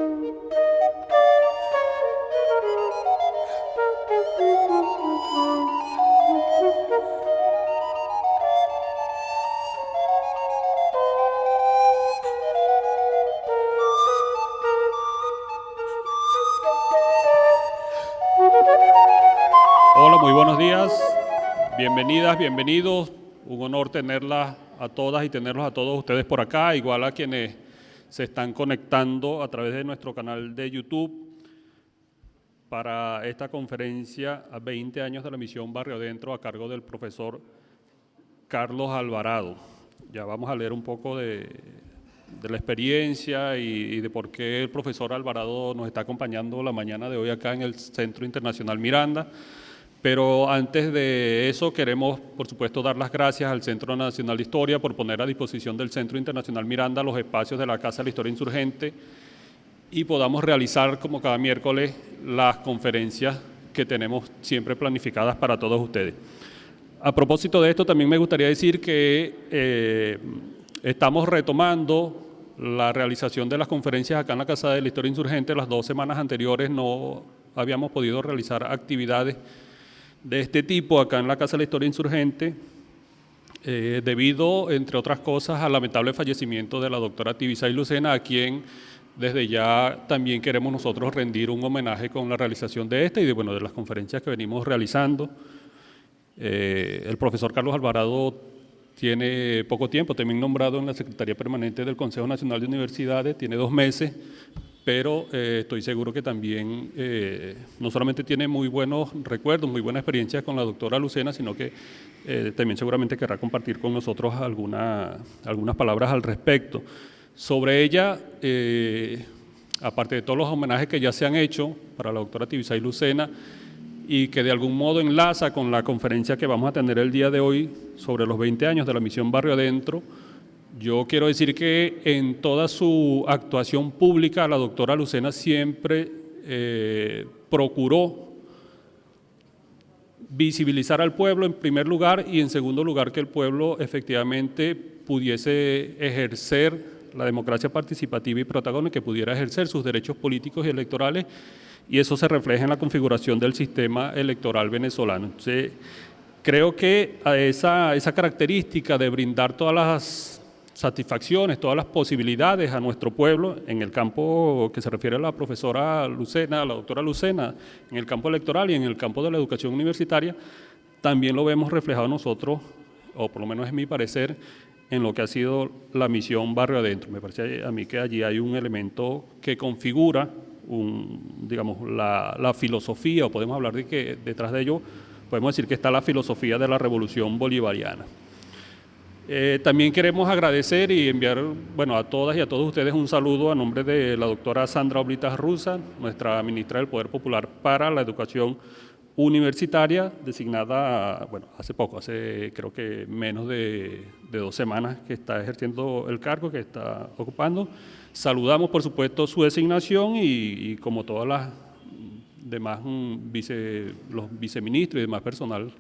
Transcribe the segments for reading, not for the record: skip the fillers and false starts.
Hola, muy buenos días. Bienvenidas, bienvenidos. Un honor tenerlas a todas y tenerlos a todos ustedes por acá, igual a quienes se están conectando a través de nuestro canal de YouTube para esta conferencia a 20 años de la misión Barrio Adentro a cargo del profesor Carlos Alvarado. Ya vamos a leer un poco de la experiencia y de por qué el profesor Alvarado nos está acompañando la mañana de hoy acá en el Centro Internacional Miranda. Pero antes de eso queremos, por supuesto, dar las gracias al Centro Nacional de Historia por poner a disposición del Centro Internacional Miranda los espacios de la Casa de la Historia Insurgente y podamos realizar, como cada miércoles, las conferencias que tenemos siempre planificadas para todos ustedes. A propósito de esto, también me gustaría decir que estamos retomando la realización de las conferencias acá en la Casa de la Historia Insurgente. Las 2 semanas anteriores no habíamos podido realizar actividades de este tipo acá en la Casa de la Historia Insurgente, debido, entre otras cosas, al lamentable fallecimiento de la doctora Tibisay Lucena, a quien desde ya también queremos nosotros rendir un homenaje con la realización de esta y de las conferencias que venimos realizando. El profesor Carlos Alvarado tiene poco tiempo, también nombrado en la Secretaría Permanente del Consejo Nacional de Universidades, tiene 2 meses, pero estoy seguro que también no solamente tiene muy buenos recuerdos, muy buena experiencia con la doctora Lucena, sino que también seguramente querrá compartir con nosotros algunas palabras al respecto. Sobre ella, aparte de todos los homenajes que ya se han hecho para la doctora Tibisay Lucena y que de algún modo enlaza con la conferencia que vamos a tener el día de hoy sobre los 20 años de la misión Barrio Adentro, yo quiero decir que en toda su actuación pública la doctora Lucena siempre procuró visibilizar al pueblo en primer lugar y en segundo lugar que el pueblo efectivamente pudiese ejercer la democracia participativa y protagónica, que pudiera ejercer sus derechos políticos y electorales, y eso se refleja en la configuración del sistema electoral venezolano. Entonces, creo que a esa característica de brindar todas las satisfacciones, todas las posibilidades a nuestro pueblo en el campo que se refiere a la profesora Lucena, a la doctora Lucena, en el campo electoral y en el campo de la educación universitaria, también lo vemos reflejado nosotros, o por lo menos es mi parecer, en lo que ha sido la misión Barrio Adentro. Me parece a mí que allí hay un elemento que configura la filosofía, o podemos hablar de que detrás de ello podemos decir que está la filosofía de la revolución bolivariana. También queremos agradecer y enviar a todas y a todos ustedes un saludo a nombre de la doctora Sandra Oblitas Russa, nuestra ministra del Poder Popular para la Educación Universitaria, designada hace poco, hace creo que menos de 2 semanas que está ejerciendo el cargo, que está ocupando. Saludamos, por supuesto, su designación y como todas las demás los viceministros y demás personal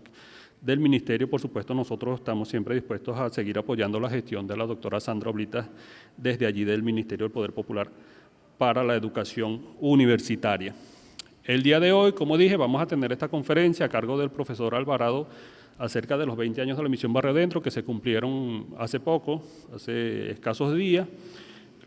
del ministerio, por supuesto, nosotros estamos siempre dispuestos a seguir apoyando la gestión de la doctora Sandra Oblitas desde allí del Ministerio del Poder Popular para la Educación Universitaria. El día de hoy, como dije, vamos a tener esta conferencia a cargo del profesor Alvarado acerca de los 20 años de la misión Barrio Adentro, que se cumplieron hace poco, hace escasos días,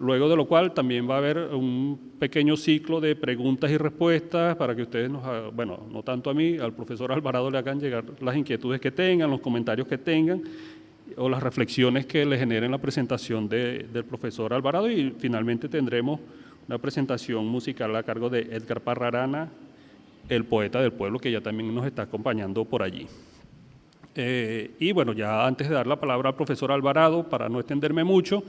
luego de lo cual también va a haber un pequeño ciclo de preguntas y respuestas para que ustedes no tanto a mí, al profesor Alvarado le hagan llegar las inquietudes que tengan, los comentarios que tengan o las reflexiones que le generen la presentación del profesor Alvarado, y finalmente tendremos una presentación musical a cargo de Edgar Parra Arana, el poeta del pueblo, que ya también nos está acompañando por allí. Ya antes de dar la palabra al profesor Alvarado, para no extenderme mucho,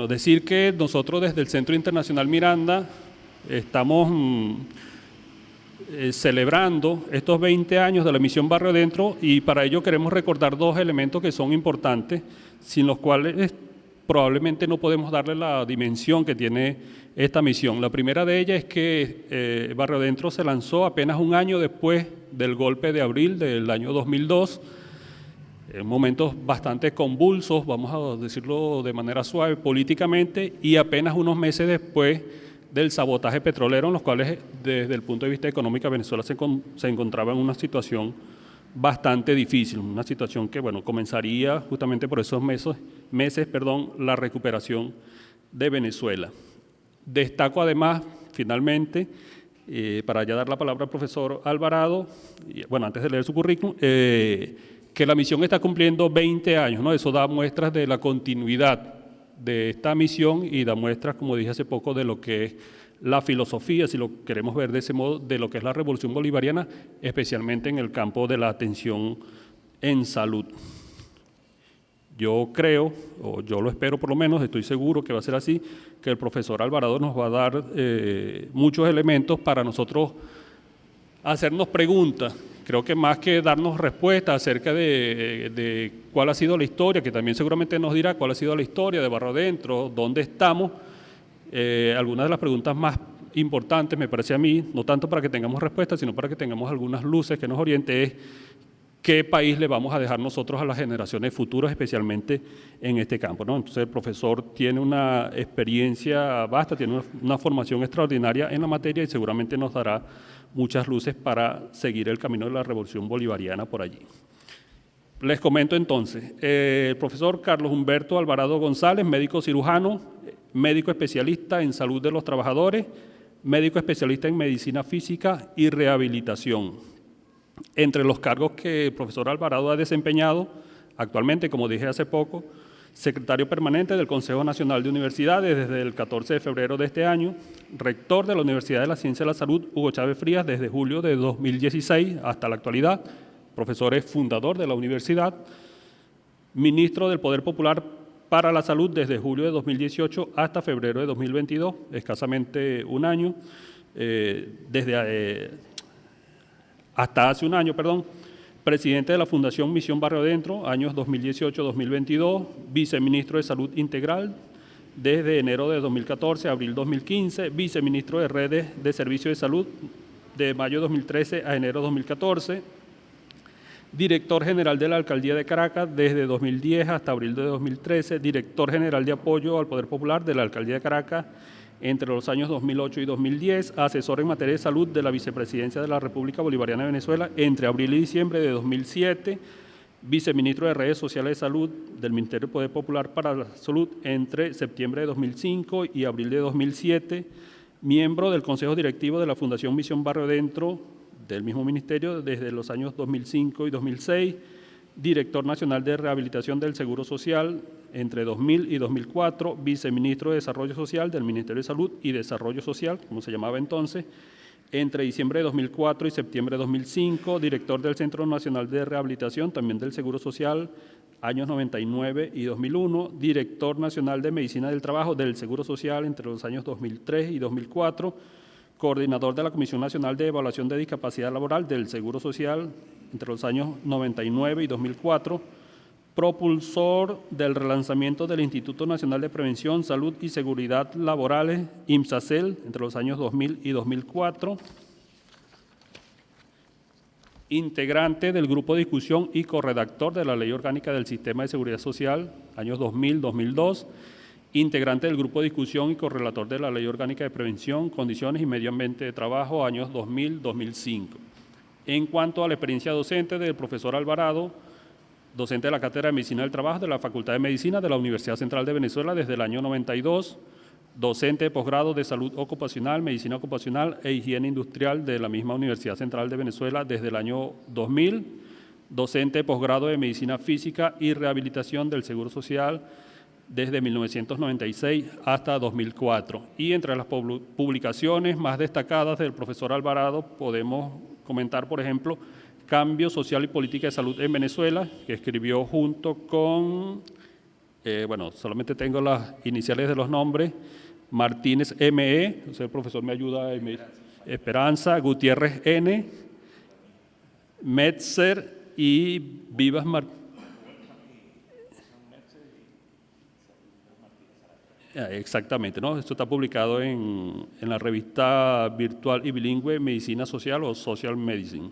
decir que nosotros desde el Centro Internacional Miranda estamos celebrando estos 20 años de la misión Barrio Adentro, y para ello queremos recordar 2 elementos que son importantes, sin los cuales probablemente no podemos darle la dimensión que tiene esta misión. La primera de ellas es que Barrio Adentro se lanzó apenas un año después del golpe de abril del año 2002, en momentos bastante convulsos, vamos a decirlo de manera suave, políticamente, y apenas unos meses después del sabotaje petrolero, en los cuales desde el punto de vista económico Venezuela se encontraba en una situación bastante difícil, una situación que bueno, comenzaría justamente por esos meses, la recuperación de Venezuela. Destaco además, finalmente, para ya dar la palabra al profesor Alvarado, bueno, antes de leer su currículum, que la misión está cumpliendo 20 años, ¿no? Eso da muestras de la continuidad de esta misión y da muestras, como dije hace poco, de lo que es la filosofía, si lo queremos ver de ese modo, de lo que es la revolución bolivariana, especialmente en el campo de la atención en salud. Yo creo, o yo lo espero por lo menos, estoy seguro que va a ser así, que el profesor Alvarado nos va a dar muchos elementos para nosotros hacernos preguntas. Creo que más que darnos respuestas acerca de cuál ha sido la historia, que también seguramente nos dirá cuál ha sido la historia de Barrio Adentro, dónde estamos, algunas de las preguntas más importantes, me parece a mí, no tanto para que tengamos respuestas, sino para que tengamos algunas luces que nos oriente, es qué país le vamos a dejar nosotros a las generaciones futuras, especialmente en este campo, ¿no? Entonces el profesor tiene una experiencia vasta, tiene una formación extraordinaria en la materia y seguramente nos dará muchas luces para seguir el camino de la revolución bolivariana por allí. Les comento entonces, el profesor Carlos Humberto Alvarado González, médico cirujano, médico especialista en salud de los trabajadores, médico especialista en medicina física y rehabilitación. Entre los cargos que el profesor Alvarado ha desempeñado actualmente, como dije hace poco, secretario permanente del Consejo Nacional de Universidades desde el 14 de febrero de este año, rector de la Universidad de la Ciencia de la Salud Hugo Chávez Frías desde julio de 2016 hasta la actualidad, profesor es fundador de la universidad, ministro del Poder Popular para la Salud desde julio de 2018 hasta febrero de 2022, escasamente un año, hasta hace un año, presidente de la Fundación Misión Barrio Adentro, años 2018-2022, viceministro de Salud Integral desde enero de 2014 a abril 2015, viceministro de Redes de Servicios de Salud de mayo de 2013 a enero de 2014, director general de la Alcaldía de Caracas desde 2010 hasta abril de 2013, director general de apoyo al Poder Popular de la Alcaldía de Caracas entre los años 2008 y 2010, asesor en materia de salud de la Vicepresidencia de la República Bolivariana de Venezuela entre abril y diciembre de 2007, viceministro de Redes Sociales de Salud del Ministerio del Poder Popular para la Salud entre septiembre de 2005 y abril de 2007, miembro del Consejo Directivo de la Fundación Misión Barrio Adentro del mismo ministerio desde los años 2005 y 2006, director nacional de rehabilitación del Seguro Social entre 2000 y 2004, viceministro de Desarrollo Social del Ministerio de Salud y Desarrollo Social, como se llamaba entonces, entre diciembre de 2004 y septiembre de 2005, director del Centro Nacional de Rehabilitación, también del Seguro Social, años 99 y 2001, director nacional de Medicina del Trabajo del Seguro Social entre los años 2003 y 2004, coordinador de la Comisión Nacional de Evaluación de Discapacidad Laboral del Seguro Social entre los años 99 y 2004, propulsor del relanzamiento del Instituto Nacional de Prevención, Salud y Seguridad Laborales, INPSACEL, entre los años 2000 y 2004, integrante del Grupo de Discusión y corredactor de la Ley Orgánica del Sistema de Seguridad Social, años 2000-2002, integrante del Grupo de Discusión y correlator de la Ley Orgánica de Prevención, Condiciones y Medio Ambiente de Trabajo, años 2000-2005. En cuanto a la experiencia docente del profesor Alvarado, docente de la Cátedra de Medicina del Trabajo de la Facultad de Medicina de la Universidad Central de Venezuela desde el año 92, docente de posgrado de Salud Ocupacional, Medicina Ocupacional e Higiene Industrial de la misma Universidad Central de Venezuela desde el año 2000, docente de posgrado de Medicina Física y Rehabilitación del Seguro Social desde 1996 hasta 2004. Y entre las publicaciones más destacadas del profesor Alvarado podemos comentar, por ejemplo, Cambio Social y Política de Salud en Venezuela, que escribió junto con, solamente tengo las iniciales de los nombres, Martínez M.E., entonces el profesor me ayuda, Esperanza, Gutiérrez N., Metzer y Vivas Martínez. Exactamente, ¿no? Esto está publicado en la revista virtual y bilingüe Medicina Social o Social Medicine.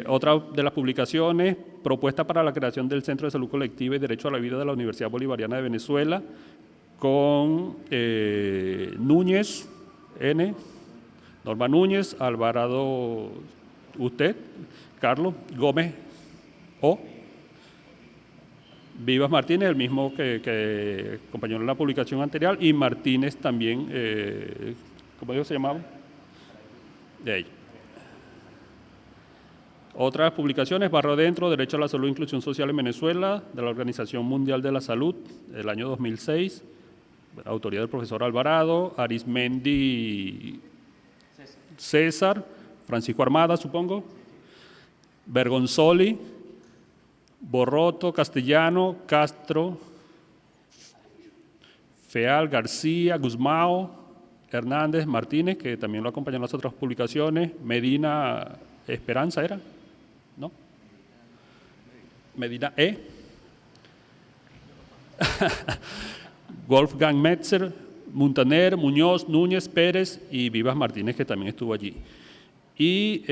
Otra de las publicaciones, propuesta para la creación del Centro de Salud Colectiva y Derecho a la Vida de la Universidad Bolivariana de Venezuela, con Núñez, N., Norma Núñez, Alvarado, usted, Carlos, Gómez, O., Vivas Martínez, el mismo que acompañó en la publicación anterior, y Martínez también, ¿cómo se llamaba? De ella. Otras publicaciones, Barrio Adentro, Derecho a la Salud e Inclusión Social en Venezuela, de la Organización Mundial de la Salud, del año 2006, autoría del profesor Alvarado, Arismendi César, Francisco Armada, supongo, Bergonzoli, Borroto, Castellano, Castro, Feal, García, Guzmao, Hernández, Martínez, que también lo acompañan en las otras publicaciones, Medina Esperanza, ¿era? ¿No? Medina E. Wolfgang Metzer, Muntaner, Muñoz, Núñez, Pérez y Vivas Martínez, que también estuvo allí. Y,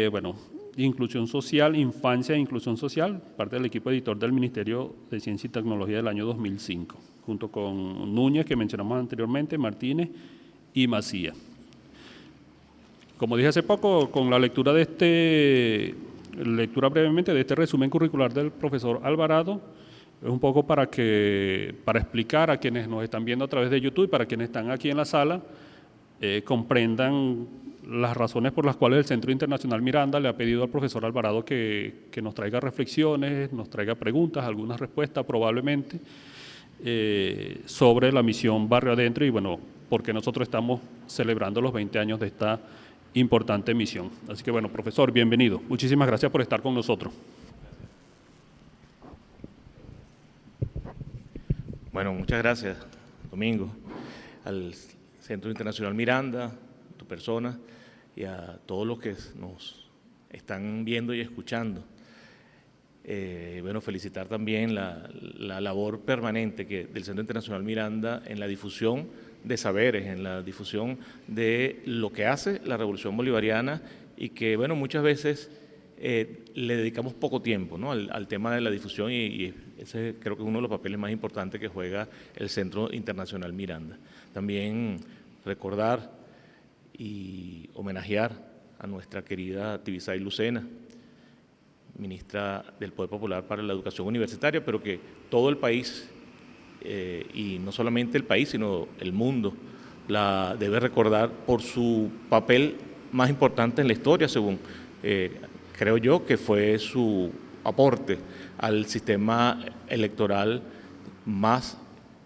bueno, Inclusión Social, Infancia e Inclusión Social, parte del equipo editor del Ministerio de Ciencia y Tecnología del año 2005, junto con Núñez, que mencionamos anteriormente, Martínez y Macía. Como dije hace poco, con la lectura brevemente de este resumen curricular del profesor Alvarado, es un poco para explicar a quienes nos están viendo a través de YouTube y para quienes están aquí en la sala, comprendan las razones por las cuales el Centro Internacional Miranda le ha pedido al profesor Alvarado que nos traiga reflexiones, nos traiga preguntas, algunas respuestas probablemente, sobre la misión Barrio Adentro y, bueno, porque nosotros estamos celebrando los 20 años de esta importante misión. Así que, bueno, profesor, bienvenido. Muchísimas gracias por estar con nosotros. Bueno, muchas gracias, Domingo, al Centro Internacional Miranda, a tu persona y a todos los que nos están viendo y escuchando. Bueno, felicitar también la labor permanente del Centro Internacional Miranda en la difusión de saberes, en la difusión de lo que hace la Revolución Bolivariana y que, bueno, muchas veces le dedicamos poco tiempo, ¿no?, al tema de la difusión y ese creo que es uno de los papeles más importantes que juega el Centro Internacional Miranda. También recordar y homenajear a nuestra querida Tibisay Lucena, ministra del Poder Popular para la Educación Universitaria, pero que todo el país, y no solamente el país, sino el mundo, la debe recordar por su papel más importante en la historia, según creo yo que fue su aporte al sistema electoral más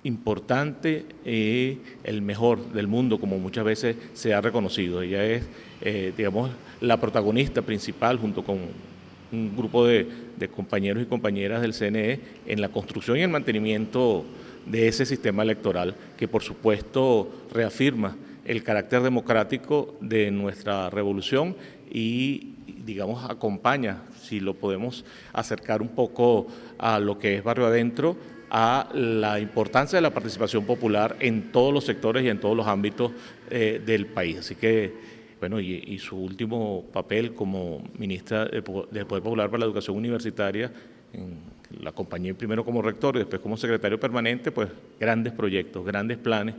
importante y el mejor del mundo, como muchas veces se ha reconocido. Ella es, digamos, la protagonista principal junto con un grupo de compañeros y compañeras del CNE en la construcción y el mantenimiento de ese sistema electoral que, por supuesto, reafirma el carácter democrático de nuestra revolución y, digamos, acompaña, si lo podemos acercar un poco a lo que es Barrio Adentro, a la importancia de la participación popular en todos los sectores y en todos los ámbitos del país. Así que, bueno, y su último papel como ministra del Poder Popular para la Educación Universitaria, la acompañé primero como rector y después como secretario permanente, pues grandes proyectos, grandes planes,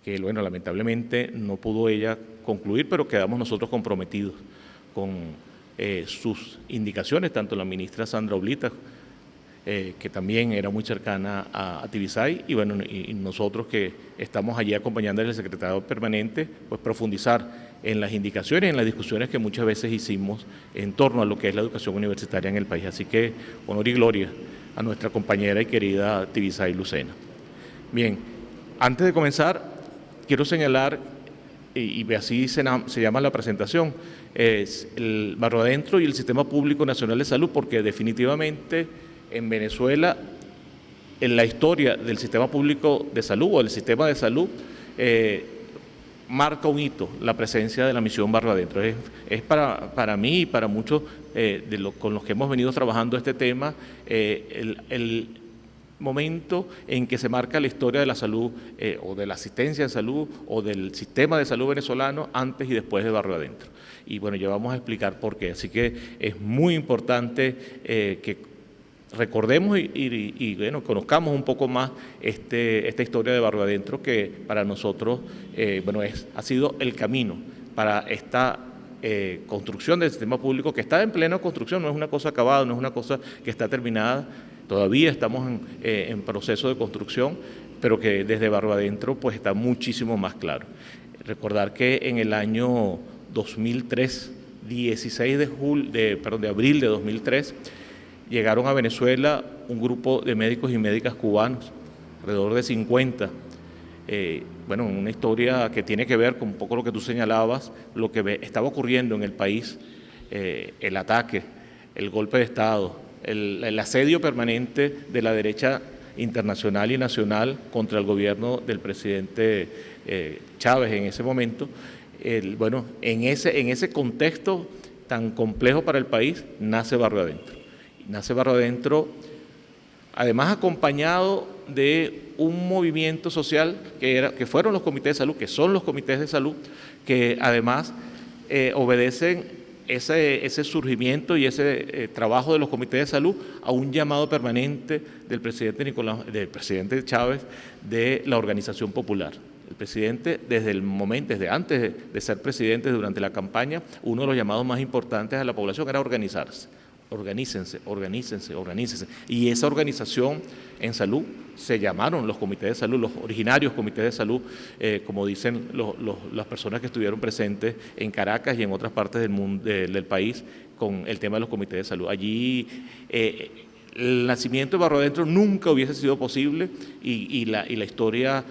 que, bueno, lamentablemente no pudo ella concluir, pero quedamos nosotros comprometidos con sus indicaciones, tanto la ministra Sandra Oblita, que también era muy cercana a Tibisay, y bueno, y nosotros que estamos allí acompañando al secretario permanente, pues profundizar en las indicaciones, en las discusiones que muchas veces hicimos en torno a lo que es la educación universitaria en el país. Así que honor y gloria a nuestra compañera y querida Tibisay Lucena. Bien, antes de comenzar, quiero señalar, y así se llama la presentación, es el Barrio Adentro y el Sistema Público Nacional de Salud, porque definitivamente en Venezuela, en la historia del sistema público de salud o del sistema de salud, marca un hito la presencia de la misión Barrio Adentro. Es para mí y para muchos con los que hemos venido trabajando este tema, momento en que se marca la historia de la salud o de la asistencia de salud o del sistema de salud venezolano antes y después de Barrio Adentro. Y bueno, ya vamos a explicar por qué. Así que es muy importante que recordemos y bueno, conozcamos un poco más esta historia de Barrio Adentro, que para nosotros bueno, ha sido el camino para esta construcción del sistema público, que está en plena construcción, no es una cosa acabada, no es una cosa que está terminada. Todavía estamos en proceso de construcción, pero que desde Barrio Adentro pues está muchísimo más claro. Recordar que en el año 2003, 16 de abril de 2003, llegaron a Venezuela un grupo de médicos y médicas cubanos, alrededor de 50. Bueno, una historia que tiene que ver con un poco lo que tú señalabas, lo que estaba ocurriendo en el país, el ataque, el golpe de Estado, el asedio permanente de la derecha internacional y nacional contra el gobierno del presidente Chávez en ese momento. Bueno, en ese contexto tan complejo para el país, nace Barrio Adentro. Nace Barrio Adentro, además acompañado de un movimiento social que fueron los comités de salud, que son los comités de salud, que además obedecen ese surgimiento y ese trabajo de los comités de salud a un llamado permanente del presidente Chávez de la Organización Popular. El presidente, desde antes de ser presidente, durante la campaña, uno de los llamados más importantes a la población era organizarse. Organícense. Y esa organización en salud se llamaron los comités de salud, los originarios comités de salud, como dicen las personas que estuvieron presentes en Caracas y en otras partes del mundo, del país, con el tema de los comités de salud. Allí el nacimiento de Barrio Adentro nunca hubiese sido posible y la historia,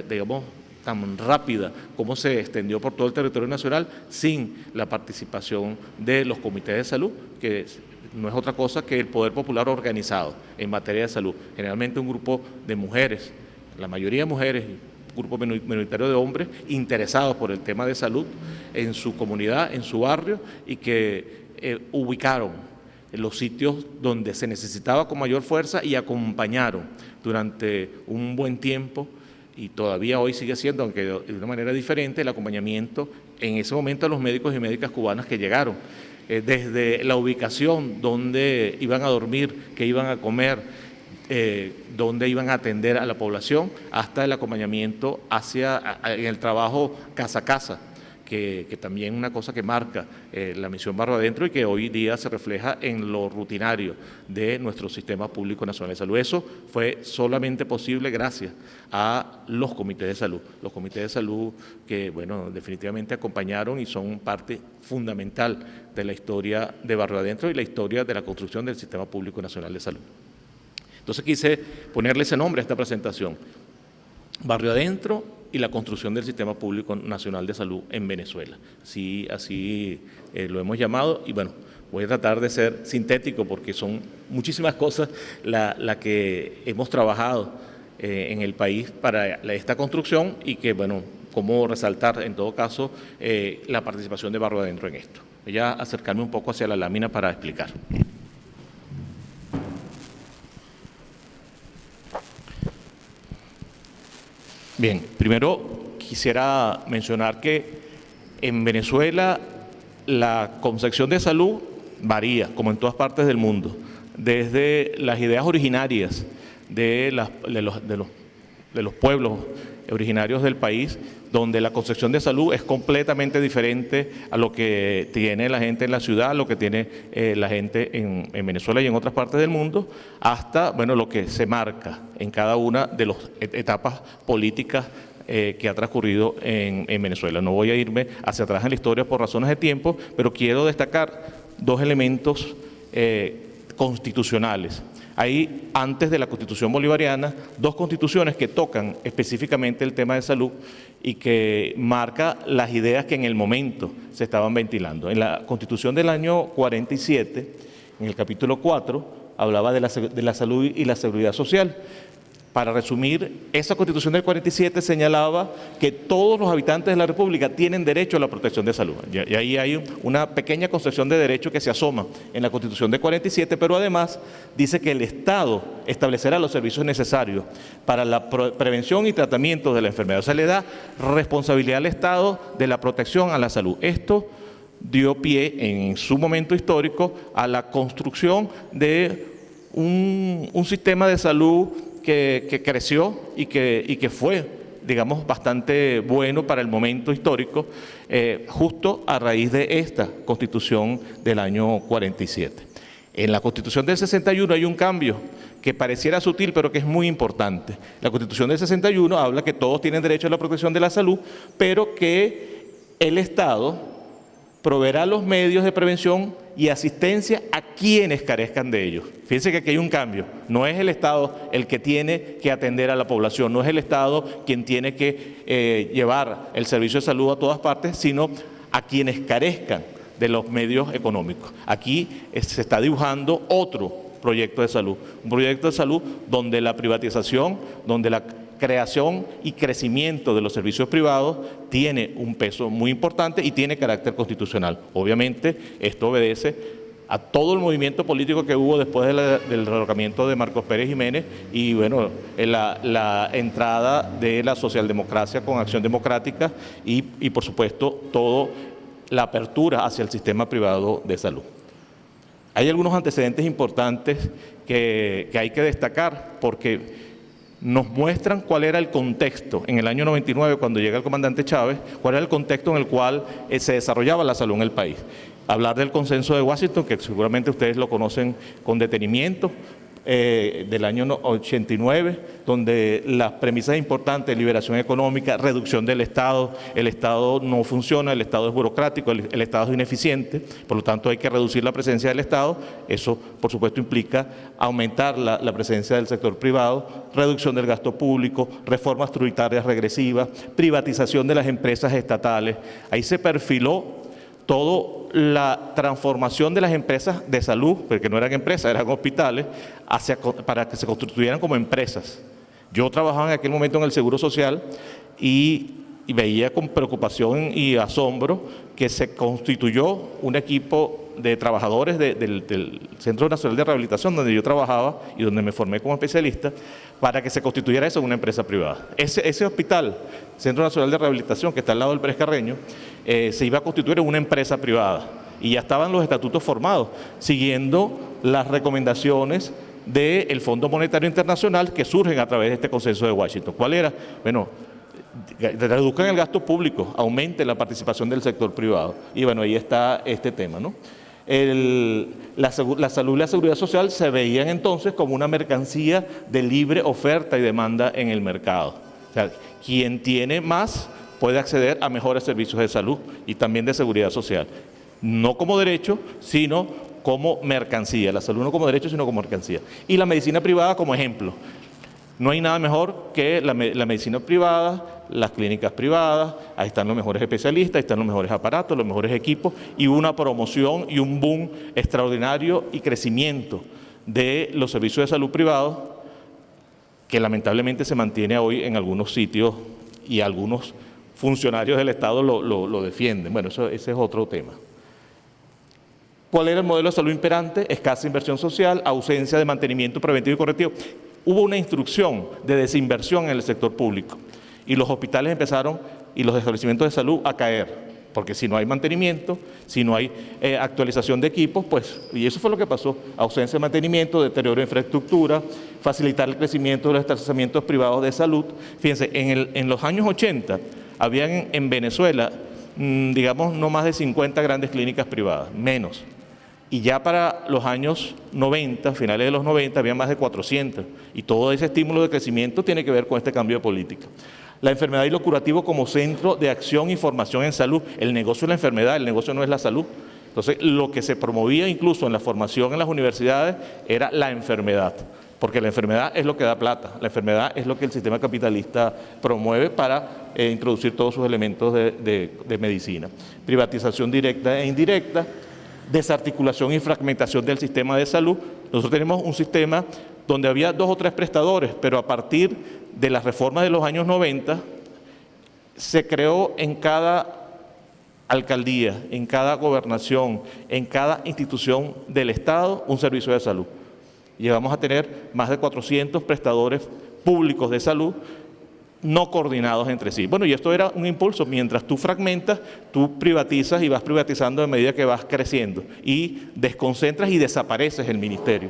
digamos, tan rápida como se extendió por todo el territorio nacional sin la participación de los comités de salud, que no es otra cosa que el poder popular organizado en materia de salud. Generalmente un grupo de mujeres, la mayoría de mujeres, un grupo minoritario de hombres interesados por el tema de salud en su comunidad, en su barrio, y que ubicaron en los sitios donde se necesitaba con mayor fuerza y acompañaron durante un buen tiempo, y todavía hoy sigue siendo, aunque de una manera diferente, el acompañamiento en ese momento a los médicos y médicas cubanas que llegaron. Desde la ubicación, donde iban a dormir, qué iban a comer, dónde iban a atender a la población, hasta el acompañamiento en el trabajo casa a casa, que también es una cosa que marca la misión Barrio Adentro y que hoy día se refleja en lo rutinario de nuestro Sistema Público Nacional de Salud. Eso fue solamente posible gracias a los comités de salud. Los comités de salud que, bueno, definitivamente acompañaron y son parte fundamental de la historia de Barrio Adentro y la historia de la construcción del Sistema Público Nacional de Salud. Entonces quise ponerle ese nombre a esta presentación: Barrio Adentro y la construcción del Sistema Público Nacional de Salud en Venezuela. Sí, así lo hemos llamado, y bueno, voy a tratar de ser sintético porque son muchísimas cosas las que hemos trabajado en el país para esta construcción, y que, bueno, cómo resaltar en todo caso la participación de Barrio Adentro en esto. Voy a acercarme un poco hacia la lámina para explicar. Bien, primero quisiera mencionar que en Venezuela la concepción de salud varía, como en todas partes del mundo, desde las ideas originarias de los pueblos originarios del país, donde la concepción de salud es completamente diferente a lo que tiene la gente en la ciudad, lo que tiene la gente en Venezuela y en otras partes del mundo, hasta, bueno, lo que se marca en cada una de las etapas políticas que ha transcurrido en Venezuela. No voy a irme hacia atrás en la historia por razones de tiempo, pero quiero destacar dos elementos constitucionales. Hay, antes de la Constitución bolivariana, dos constituciones que tocan específicamente el tema de salud y que marca las ideas que en el momento se estaban ventilando. En la Constitución del año 47, en el capítulo 4, hablaba de la salud y la seguridad social. Para resumir, esa Constitución del 47 señalaba que todos los habitantes de la República tienen derecho a la protección de salud. Y ahí hay una pequeña concesión de derecho que se asoma en la Constitución del 47, pero además dice que el Estado establecerá los servicios necesarios para la prevención y tratamiento de la enfermedad. O sea, le da responsabilidad al Estado de la protección a la salud. Esto dio pie en su momento histórico a la construcción de un sistema de salud que creció y que fue, digamos, bastante bueno para el momento histórico, justo a raíz de esta Constitución del año 47. En la Constitución del 61 hay un cambio que pareciera sutil, pero que es muy importante. La Constitución del 61 habla que todos tienen derecho a la protección de la salud, pero que el Estado proveerá los medios de prevención y asistencia a quienes carezcan de ellos. Fíjense que aquí hay un cambio. No es el Estado el que tiene que atender a la población, no es el Estado quien tiene que llevar el servicio de salud a todas partes, sino a quienes carezcan de los medios económicos. Aquí se está dibujando otro proyecto de salud, un proyecto de salud donde la privatización, donde la creación y crecimiento de los servicios privados tiene un peso muy importante y tiene carácter constitucional. Obviamente, esto obedece a todo el movimiento político que hubo después del derrocamiento de Marcos Pérez Jiménez y, bueno, la entrada de la socialdemocracia con Acción Democrática y por supuesto, toda la apertura hacia el sistema privado de salud. Hay algunos antecedentes importantes que hay que destacar porque nos muestran cuál era el contexto en el año 99, cuando llega el comandante Chávez, cuál era el contexto en el cual se desarrollaba la salud en el país. Hablar del consenso de Washington, que seguramente ustedes lo conocen con detenimiento, del año 89, donde las premisas importantes, liberación económica, reducción del Estado, el Estado no funciona, el Estado es burocrático, el Estado es ineficiente, por lo tanto hay que reducir la presencia del Estado, eso por supuesto implica aumentar la presencia del sector privado, reducción del gasto público, reformas tributarias regresivas, privatización de las empresas estatales. Ahí se perfiló toda la transformación de las empresas de salud, porque no eran empresas, eran hospitales, para que se constituyeran como empresas. Yo trabajaba en aquel momento en el Seguro Social y veía con preocupación y asombro que se constituyó un equipo de trabajadores del Centro Nacional de Rehabilitación, donde yo trabajaba y donde me formé como especialista, para que se constituyera eso en una empresa privada. Ese hospital, Centro Nacional de Rehabilitación, que está al lado del Pérez Carreño, se iba a constituir en una empresa privada y ya estaban los estatutos formados, siguiendo las recomendaciones del Fondo Monetario Internacional que surgen a través de este consenso de Washington. ¿Cuál era? Bueno, reduzcan el gasto público, aumenten la participación del sector privado. Y bueno, ahí está este tema, ¿no? La salud y la seguridad social se veían entonces como una mercancía de libre oferta y demanda en el mercado. O sea, quien tiene más puede acceder a mejores servicios de salud y también de seguridad social. No como derecho, sino como mercancía. La salud no como derecho, sino como mercancía. Y la medicina privada como ejemplo. No hay nada mejor que la medicina privada, las clínicas privadas, ahí están los mejores especialistas, ahí están los mejores aparatos, los mejores equipos y una promoción y un boom extraordinario y crecimiento de los servicios de salud privados que lamentablemente se mantiene hoy en algunos sitios y algunos funcionarios del Estado lo defienden. Bueno, ese es otro tema. ¿Cuál era el modelo de salud imperante? Escasa inversión social, ausencia de mantenimiento preventivo y correctivo. Hubo una instrucción de desinversión en el sector público y los hospitales empezaron y los establecimientos de salud a caer, porque si no hay mantenimiento, si no hay actualización de equipos, pues, y eso fue lo que pasó, ausencia de mantenimiento, deterioro de infraestructura, facilitar el crecimiento de los establecimientos privados de salud. Fíjense, en los años 80 habían en Venezuela, digamos, no más de 50 grandes clínicas privadas, menos. Y ya para los años 90, finales de los 90, había más de 400. Y todo ese estímulo de crecimiento tiene que ver con este cambio de política. La enfermedad y lo curativo como centro de acción y formación en salud. El negocio es la enfermedad, el negocio no es la salud. Entonces, lo que se promovía incluso en la formación en las universidades era la enfermedad. Porque la enfermedad es lo que da plata. La enfermedad es lo que el sistema capitalista promueve para introducir todos sus elementos de medicina. Privatización directa e indirecta. Desarticulación y fragmentación del sistema de salud. Nosotros tenemos un sistema donde había 2 o 3 prestadores, pero a partir de las reformas de los años 90, se creó en cada alcaldía, en cada gobernación, en cada institución del Estado, un servicio de salud. Llegamos a tener más de 400 prestadores públicos de salud no coordinados entre sí. Bueno, y esto era un impulso. Mientras tú fragmentas, tú privatizas y vas privatizando a medida que vas creciendo y desconcentras y desapareces el ministerio.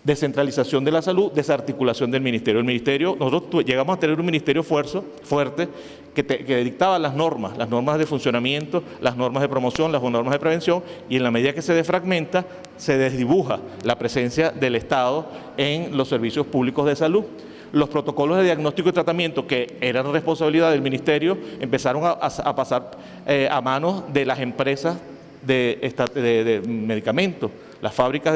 Descentralización de la salud, desarticulación del ministerio. El ministerio, nosotros llegamos a tener un ministerio fuerte que dictaba las normas de funcionamiento, las normas de promoción, las normas de prevención, y en la medida que se desfragmenta, se desdibuja la presencia del Estado en los servicios públicos de salud. Los protocolos de diagnóstico y tratamiento, que eran responsabilidad del ministerio, empezaron a pasar a manos de las empresas de medicamentos, las fábricas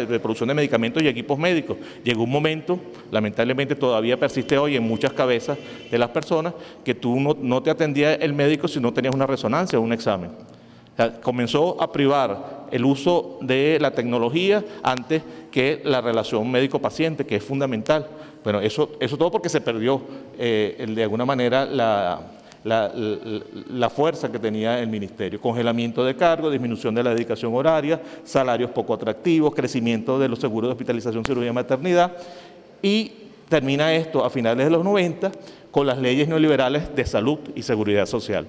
de producción de medicamentos y equipos médicos. Llegó un momento, lamentablemente todavía persiste hoy en muchas cabezas de las personas, que tú no te atendía el médico si no tenías una resonancia o un examen. O sea, comenzó a privar el uso de la tecnología antes que la relación médico-paciente, que es fundamental. Bueno, eso todo porque se perdió de alguna manera la fuerza que tenía el ministerio. Congelamiento de cargos, disminución de la dedicación horaria, salarios poco atractivos, crecimiento de los seguros de hospitalización, cirugía y maternidad, y termina esto a finales de los 90 con las leyes neoliberales de salud y seguridad social.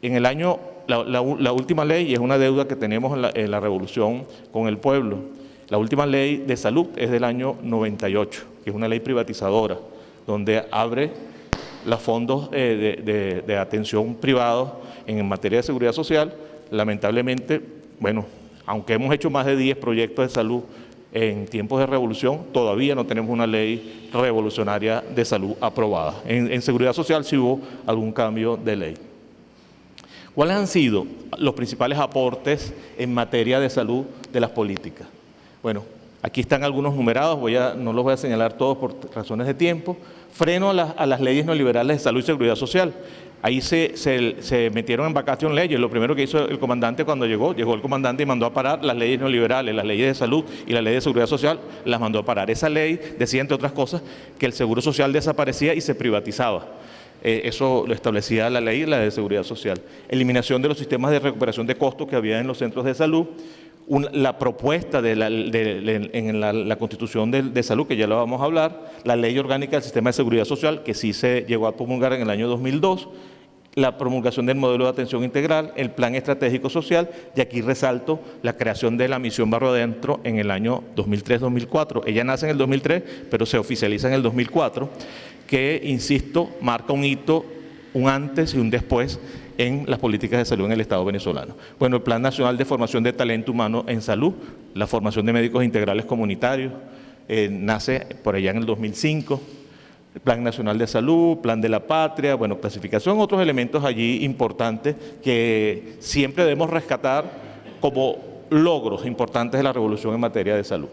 En el año, la última ley, y es una deuda que tenemos en la revolución con el pueblo, la última ley de salud es del año 98, que es una ley privatizadora, donde abre los fondos de atención privados en materia de seguridad social. Lamentablemente, bueno, aunque hemos hecho más de 10 proyectos de salud en tiempos de revolución, todavía no tenemos una ley revolucionaria de salud aprobada. En seguridad social sí hubo algún cambio de ley. ¿Cuáles han sido los principales aportes en materia de salud de las políticas? Bueno, aquí están algunos numerados, no los voy a señalar todos por razones de tiempo. Freno a las leyes neoliberales de salud y seguridad social. Ahí se metieron en vacación leyes. Lo primero que hizo el comandante cuando llegó el comandante y mandó a parar las leyes neoliberales, las leyes de salud y la ley de seguridad social, las mandó a parar. Esa ley decía, entre otras cosas, que el seguro social desaparecía y se privatizaba. Eso lo establecía la ley, la de seguridad social. Eliminación de los sistemas de recuperación de costos que había en los centros de salud. La propuesta en la Constitución de Salud, que ya lo vamos a hablar, la Ley Orgánica del Sistema de Seguridad Social, que sí se llegó a promulgar en el año 2002, la promulgación del modelo de atención integral, el Plan Estratégico Social, y aquí resalto la creación de la Misión Barrio Adentro en el año 2003-2004. Ella nace en el 2003, pero se oficializa en el 2004, que, insisto, marca un hito, un antes y un después en las políticas de salud en el Estado venezolano. Bueno, el Plan Nacional de Formación de Talento Humano en Salud, la formación de médicos integrales comunitarios, nace por allá en el 2005, el Plan Nacional de Salud, Plan de la Patria, bueno, clasificación, otros elementos allí importantes que siempre debemos rescatar como logros importantes de la revolución en materia de salud.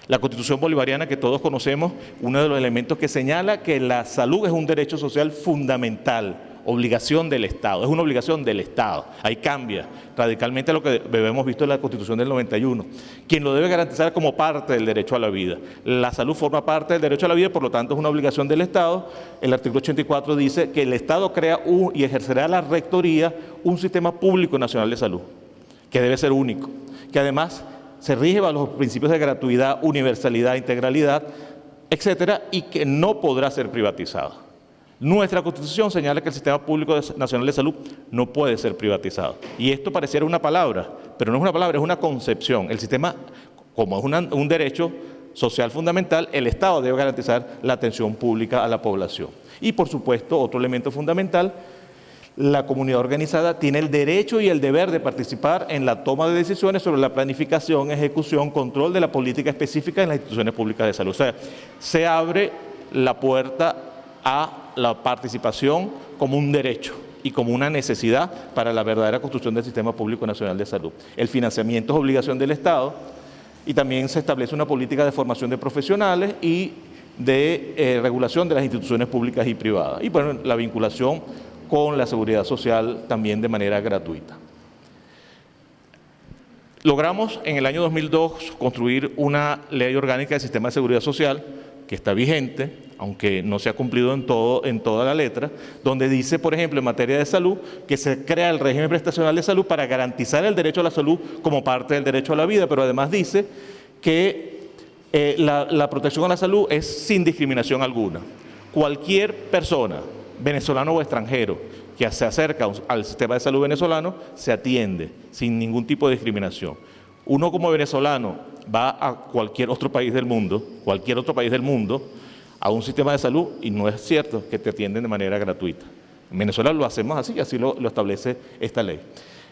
La Constitución bolivariana, que todos conocemos, uno de los elementos que señala que la salud es un derecho social fundamental, obligación del Estado, es una obligación del Estado. Ahí cambia radicalmente lo que hemos visto en la Constitución del 91. Quien lo debe garantizar como parte del derecho a la vida. La salud forma parte del derecho a la vida, por lo tanto es una obligación del Estado. El artículo 84 dice que el Estado crea y ejercerá la rectoría un sistema público nacional de salud, que debe ser único, que además se rige bajo los principios de gratuidad, universalidad, integralidad, etcétera, y que no podrá ser privatizado. Nuestra Constitución señala que el Sistema Público Nacional de Salud no puede ser privatizado. Y esto pareciera una palabra, pero no es una palabra, es una concepción. El sistema, como es un derecho social fundamental, el Estado debe garantizar la atención pública a la población. Y, por supuesto, otro elemento fundamental, la comunidad organizada tiene el derecho y el deber de participar en la toma de decisiones sobre la planificación, ejecución, control de la política específica en las instituciones públicas de salud. O sea, se abre la puerta a la participación como un derecho y como una necesidad para la verdadera construcción del Sistema Público Nacional de Salud. El financiamiento es obligación del Estado y también se establece una política de formación de profesionales y de regulación de las instituciones públicas y privadas. Y bueno, la vinculación con la seguridad social también de manera gratuita. Logramos en el año 2002 construir una ley orgánica del sistema de seguridad social que está vigente, aunque no se ha cumplido en toda la letra, donde dice, por ejemplo, en materia de salud, que se crea el régimen prestacional de salud para garantizar el derecho a la salud como parte del derecho a la vida, pero además dice que la protección a la salud es sin discriminación alguna. Cualquier persona, venezolano o extranjero, que se acerca al sistema de salud venezolano, se atiende sin ningún tipo de discriminación. Uno como venezolano va a cualquier otro país del mundo, a un sistema de salud, y no es cierto que te atienden de manera gratuita. En Venezuela lo hacemos así, así lo establece esta ley.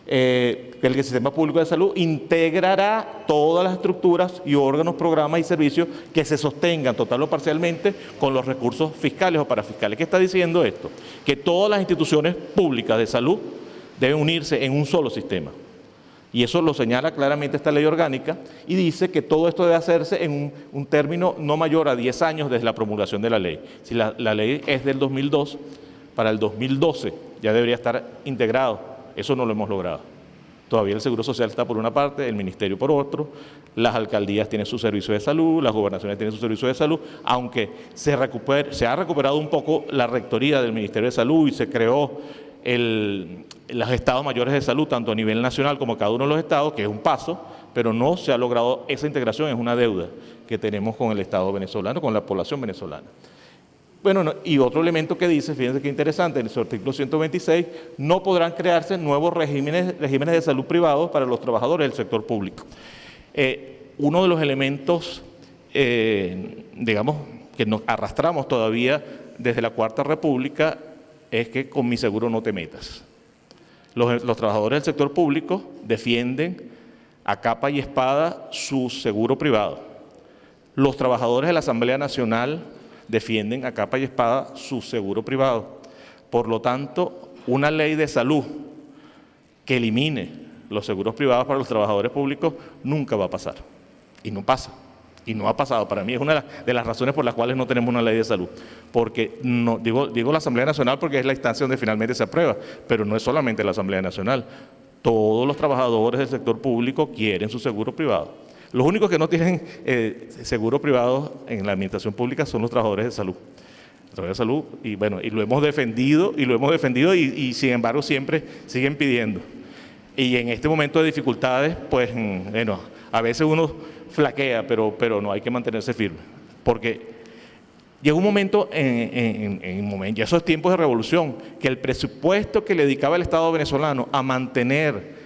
El sistema público de salud integrará todas las estructuras y órganos, programas y servicios que se sostengan total o parcialmente con los recursos fiscales o parafiscales. ¿Qué está diciendo esto? Que todas las instituciones públicas de salud deben unirse en un solo sistema. Y eso lo señala claramente esta ley orgánica y dice que todo esto debe hacerse en un término no mayor a 10 años desde la promulgación de la ley. Si la ley es del 2002, para el 2012 ya debería estar integrado. Eso no lo hemos logrado. Todavía el Seguro Social está por una parte, el Ministerio por otro, las alcaldías tienen su servicio de salud, las gobernaciones tienen su servicio de salud, aunque se ha recuperado un poco la rectoría del Ministerio de Salud y se creó los estados mayores de salud, tanto a nivel nacional como cada uno de los estados, que es un paso, pero no se ha logrado esa integración, es una deuda que tenemos con el Estado venezolano, con la población venezolana. Bueno, y otro elemento que dice, fíjense qué interesante, en su artículo 126, no podrán crearse nuevos regímenes de salud privados para los trabajadores del sector público. Uno de los elementos, digamos, que nos arrastramos todavía desde la Cuarta República es que con mi seguro no te metas. Los trabajadores del sector público defienden a capa y espada su seguro privado. Los trabajadores de la Asamblea Nacional defienden a capa y espada su seguro privado. Por lo tanto, una ley de salud que elimine los seguros privados para los trabajadores públicos nunca va a pasar. Y no pasa. Y no ha pasado. Para mí es una de las razones por las cuales no tenemos una ley de salud. Porque, no, digo la Asamblea Nacional porque es la instancia donde finalmente se aprueba, pero no es solamente la Asamblea Nacional. Todos los trabajadores del sector público quieren su seguro privado. Los únicos que no tienen seguro privado en la administración pública son los trabajadores de salud. Los trabajadores de salud, y bueno, y lo hemos defendido, y sin embargo siempre siguen pidiendo. Y en este momento de dificultades, pues, bueno, a veces uno flaquea, pero no, hay que mantenerse firme. Porque llegó un momento, ya esos tiempos de revolución, que el presupuesto que le dedicaba el Estado venezolano a mantener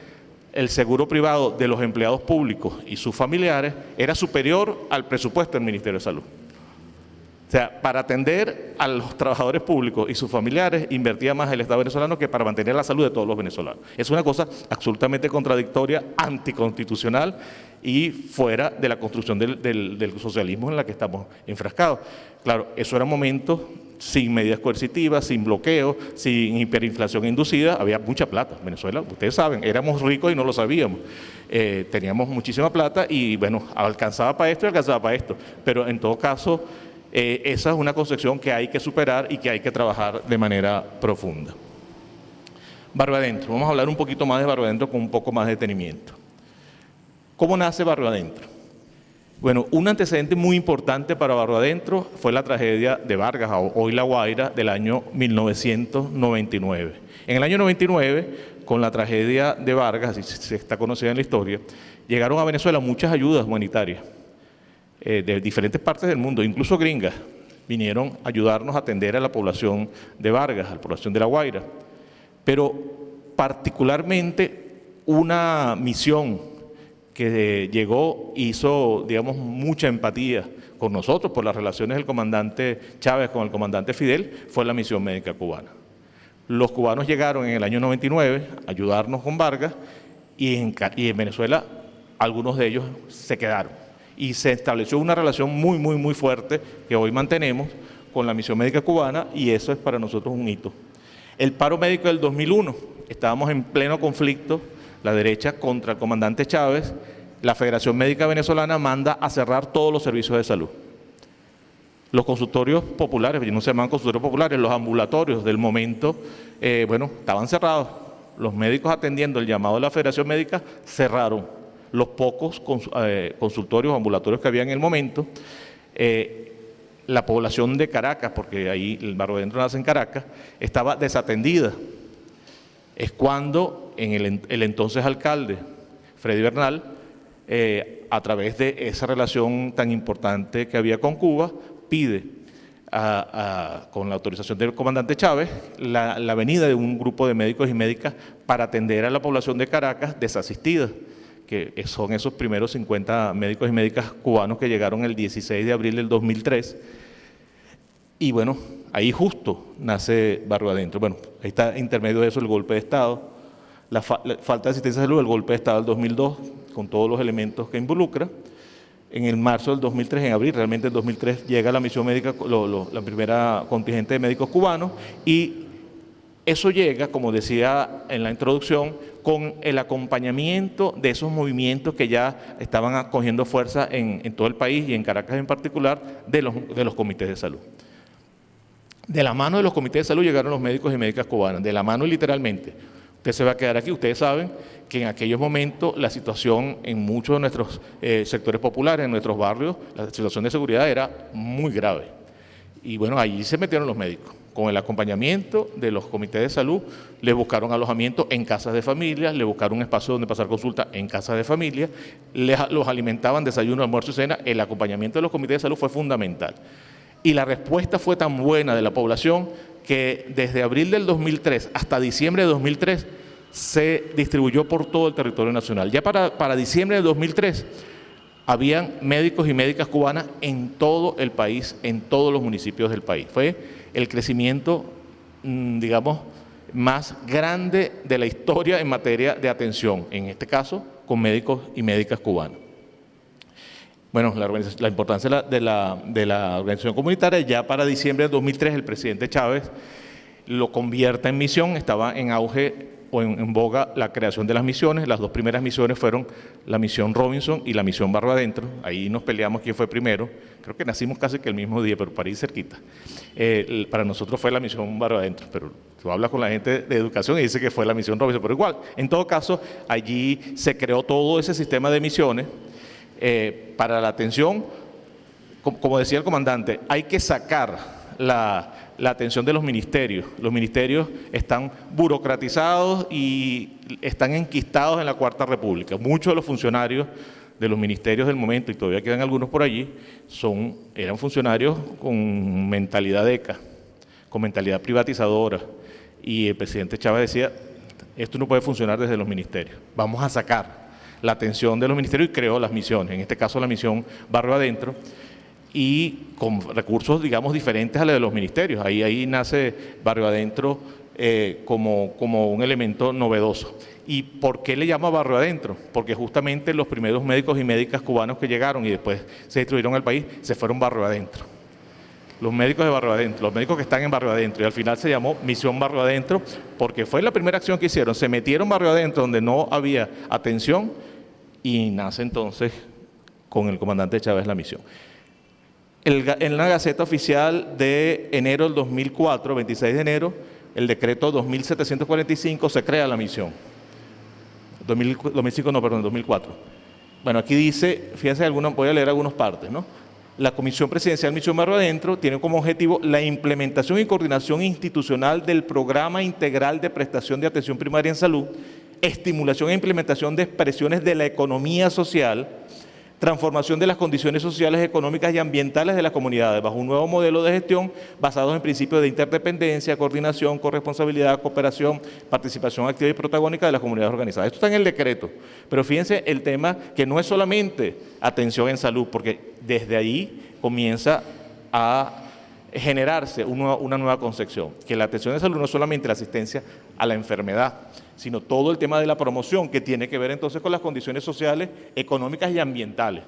el seguro privado de los empleados públicos y sus familiares era superior al presupuesto del Ministerio de Salud. O sea, para atender a los trabajadores públicos y sus familiares invertía más el Estado venezolano que para mantener la salud de todos los venezolanos. Es una cosa absolutamente contradictoria, anticonstitucional y fuera de la construcción del socialismo en la que estamos enfrascados. Claro, eso era momentos sin medidas coercitivas, sin bloqueo, sin hiperinflación inducida, había mucha plata. En Venezuela, ustedes saben, éramos ricos y no lo sabíamos. Teníamos muchísima plata y bueno, alcanzaba para esto y alcanzaba para esto. Pero en todo caso, esa es una concepción que hay que superar y que hay que trabajar de manera profunda. Barrio Adentro, vamos a hablar un poquito más de Barrio Adentro con un poco más de detenimiento. ¿Cómo nace Barrio Adentro? Bueno, un antecedente muy importante para Barrio Adentro fue la tragedia de Vargas, hoy La Guaira, del año 1999. En el año 99, con la tragedia de Vargas, así se está conocida en la historia, llegaron a Venezuela muchas ayudas humanitarias de diferentes partes del mundo, incluso gringas, vinieron a ayudarnos a atender a la población de Vargas, a la población de La Guaira. Pero particularmente una misión que llegó, hizo, digamos, mucha empatía con nosotros por las relaciones del comandante Chávez con el comandante Fidel, fue la misión médica cubana. Los cubanos llegaron en el año 99 a ayudarnos con Vargas y en Venezuela algunos de ellos se quedaron. Y se estableció una relación muy fuerte que hoy mantenemos con la misión médica cubana y eso es para nosotros un hito. El paro médico del 2001, estábamos en pleno conflicto, la derecha contra el comandante Chávez, la Federación Médica Venezolana manda a cerrar todos los servicios de salud. Los consultorios populares, no se llaman consultorios populares, los ambulatorios del momento, bueno, estaban cerrados. Los médicos atendiendo el llamado de la Federación Médica cerraron. los pocos consultorios o ambulatorios que había en el momento, la población de Caracas, porque ahí el Barrio Adentro nace en Caracas, estaba desatendida. Es cuando el entonces alcalde, Freddy Bernal, a través de esa relación tan importante que había con Cuba, pide, con la autorización del comandante Chávez, la venida de un grupo de médicos y médicas para atender a la población de Caracas desasistida, que son esos primeros 50 médicos y médicas cubanos que llegaron el 16 de abril del 2003. Y bueno, ahí justo nace Barrio Adentro. Bueno, ahí está intermedio de eso el golpe de Estado, la falta de asistencia de salud, el golpe de Estado del 2002, con todos los elementos que involucra. En el marzo del 2003, en abril, realmente en 2003, llega la misión médica, la primera contingente de médicos cubanos, y eso llega, como decía en la introducción, con el acompañamiento de esos movimientos que ya estaban cogiendo fuerza en todo el país y en Caracas en particular, de los comités de salud. De la mano de los comités de salud llegaron los médicos y médicas cubanas, de la mano y literalmente. Usted se va a quedar aquí, ustedes saben que en aquellos momentos la situación en muchos de nuestros sectores populares, en nuestros barrios, la situación de seguridad era muy grave. Y bueno, allí se metieron los médicos. Con el acompañamiento de los comités de salud, les buscaron alojamiento en casas de familias, les buscaron un espacio donde pasar consulta en casas de familia, los alimentaban desayuno, almuerzo y cena. El acompañamiento de los comités de salud fue fundamental. Y la respuesta fue tan buena de la población que desde abril del 2003 hasta diciembre de 2003 se distribuyó por todo el territorio nacional. Ya para diciembre de 2003 habían médicos y médicas cubanas en todo el país, en todos los municipios del país. Fue el crecimiento, digamos, más grande de la historia en materia de atención, en este caso con médicos y médicas cubanas. Bueno, la importancia de la organización comunitaria, ya para diciembre de 2003 el presidente Chávez lo convierte en misión. Estaba en auge o en boga la creación de las misiones. Las dos primeras misiones fueron la misión Robinson y la misión Barrio Adentro. Ahí nos peleamos quién fue primero. Creo que nacimos casi que el mismo día, pero para ir cerquita. Para nosotros fue la misión Barrio Adentro, pero tú hablas con la gente de educación y dice que fue la misión Robinson, pero igual. En todo caso, allí se creó todo ese sistema de misiones para la atención. Como decía el comandante, hay que sacar la atención de los ministerios. Los ministerios están burocratizados y están enquistados en la Cuarta República. Muchos de los funcionarios de los ministerios del momento, y todavía quedan algunos por allí, eran funcionarios con mentalidad ECA, con mentalidad privatizadora. Y el presidente Chávez decía, esto no puede funcionar desde los ministerios, vamos a sacar la atención de los ministerios, y creó las misiones, en este caso la misión Barrio Adentro, y con recursos, digamos, diferentes a los de los ministerios. Ahí nace Barrio Adentro como un elemento novedoso. ¿Y por qué le llama Barrio Adentro? Porque justamente los primeros médicos y médicas cubanos que llegaron y después se distribuyeron al país, se fueron Barrio Adentro. Los médicos de Barrio Adentro, los médicos que están en Barrio Adentro, y al final se llamó Misión Barrio Adentro, porque fue la primera acción que hicieron. Se metieron Barrio Adentro donde no había atención, y nace entonces con el comandante Chávez la misión. En la Gaceta Oficial de enero del 2004, 26 de enero, el decreto 2745 se crea la misión. 2004. Bueno, aquí dice, fíjense, voy a leer algunas partes, ¿no? La Comisión Presidencial Misión Barrio Adentro tiene como objetivo la implementación y coordinación institucional del Programa Integral de Prestación de Atención Primaria en Salud, estimulación e implementación de expresiones de la economía social, transformación de las condiciones sociales, económicas y ambientales de las comunidades bajo un nuevo modelo de gestión basados en principios de interdependencia, coordinación, corresponsabilidad, cooperación, participación activa y protagónica de las comunidades organizadas. Esto está en el decreto, pero fíjense el tema que no es solamente atención en salud, porque desde ahí comienza a generarse una nueva concepción, que la atención en salud no es solamente la asistencia a la enfermedad, sino todo el tema de la promoción, que tiene que ver entonces con las condiciones sociales, económicas y ambientales.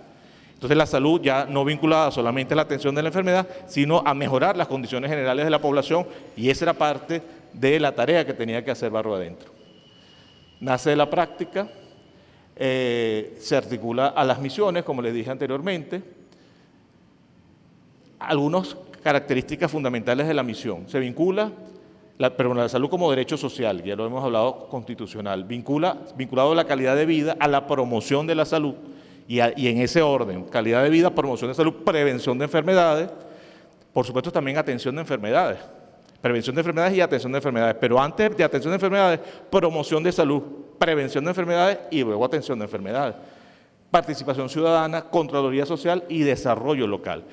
Entonces la salud ya no vinculada solamente a la atención de la enfermedad, sino a mejorar las condiciones generales de la población, y esa era parte de la tarea que tenía que hacer Barrio Adentro. Nace de la práctica, se articula a las misiones, como les dije anteriormente. Algunas características fundamentales de la misión: se vincula la salud como derecho social, ya lo hemos hablado, constitucional, vinculado a la calidad de vida, a la promoción de la salud, y en ese orden, calidad de vida, promoción de salud, prevención de enfermedades, por supuesto también atención de enfermedades, prevención de enfermedades y atención de enfermedades, pero antes de atención de enfermedades, promoción de salud, prevención de enfermedades y luego atención de enfermedades. Participación ciudadana, Contraloría Social y desarrollo local.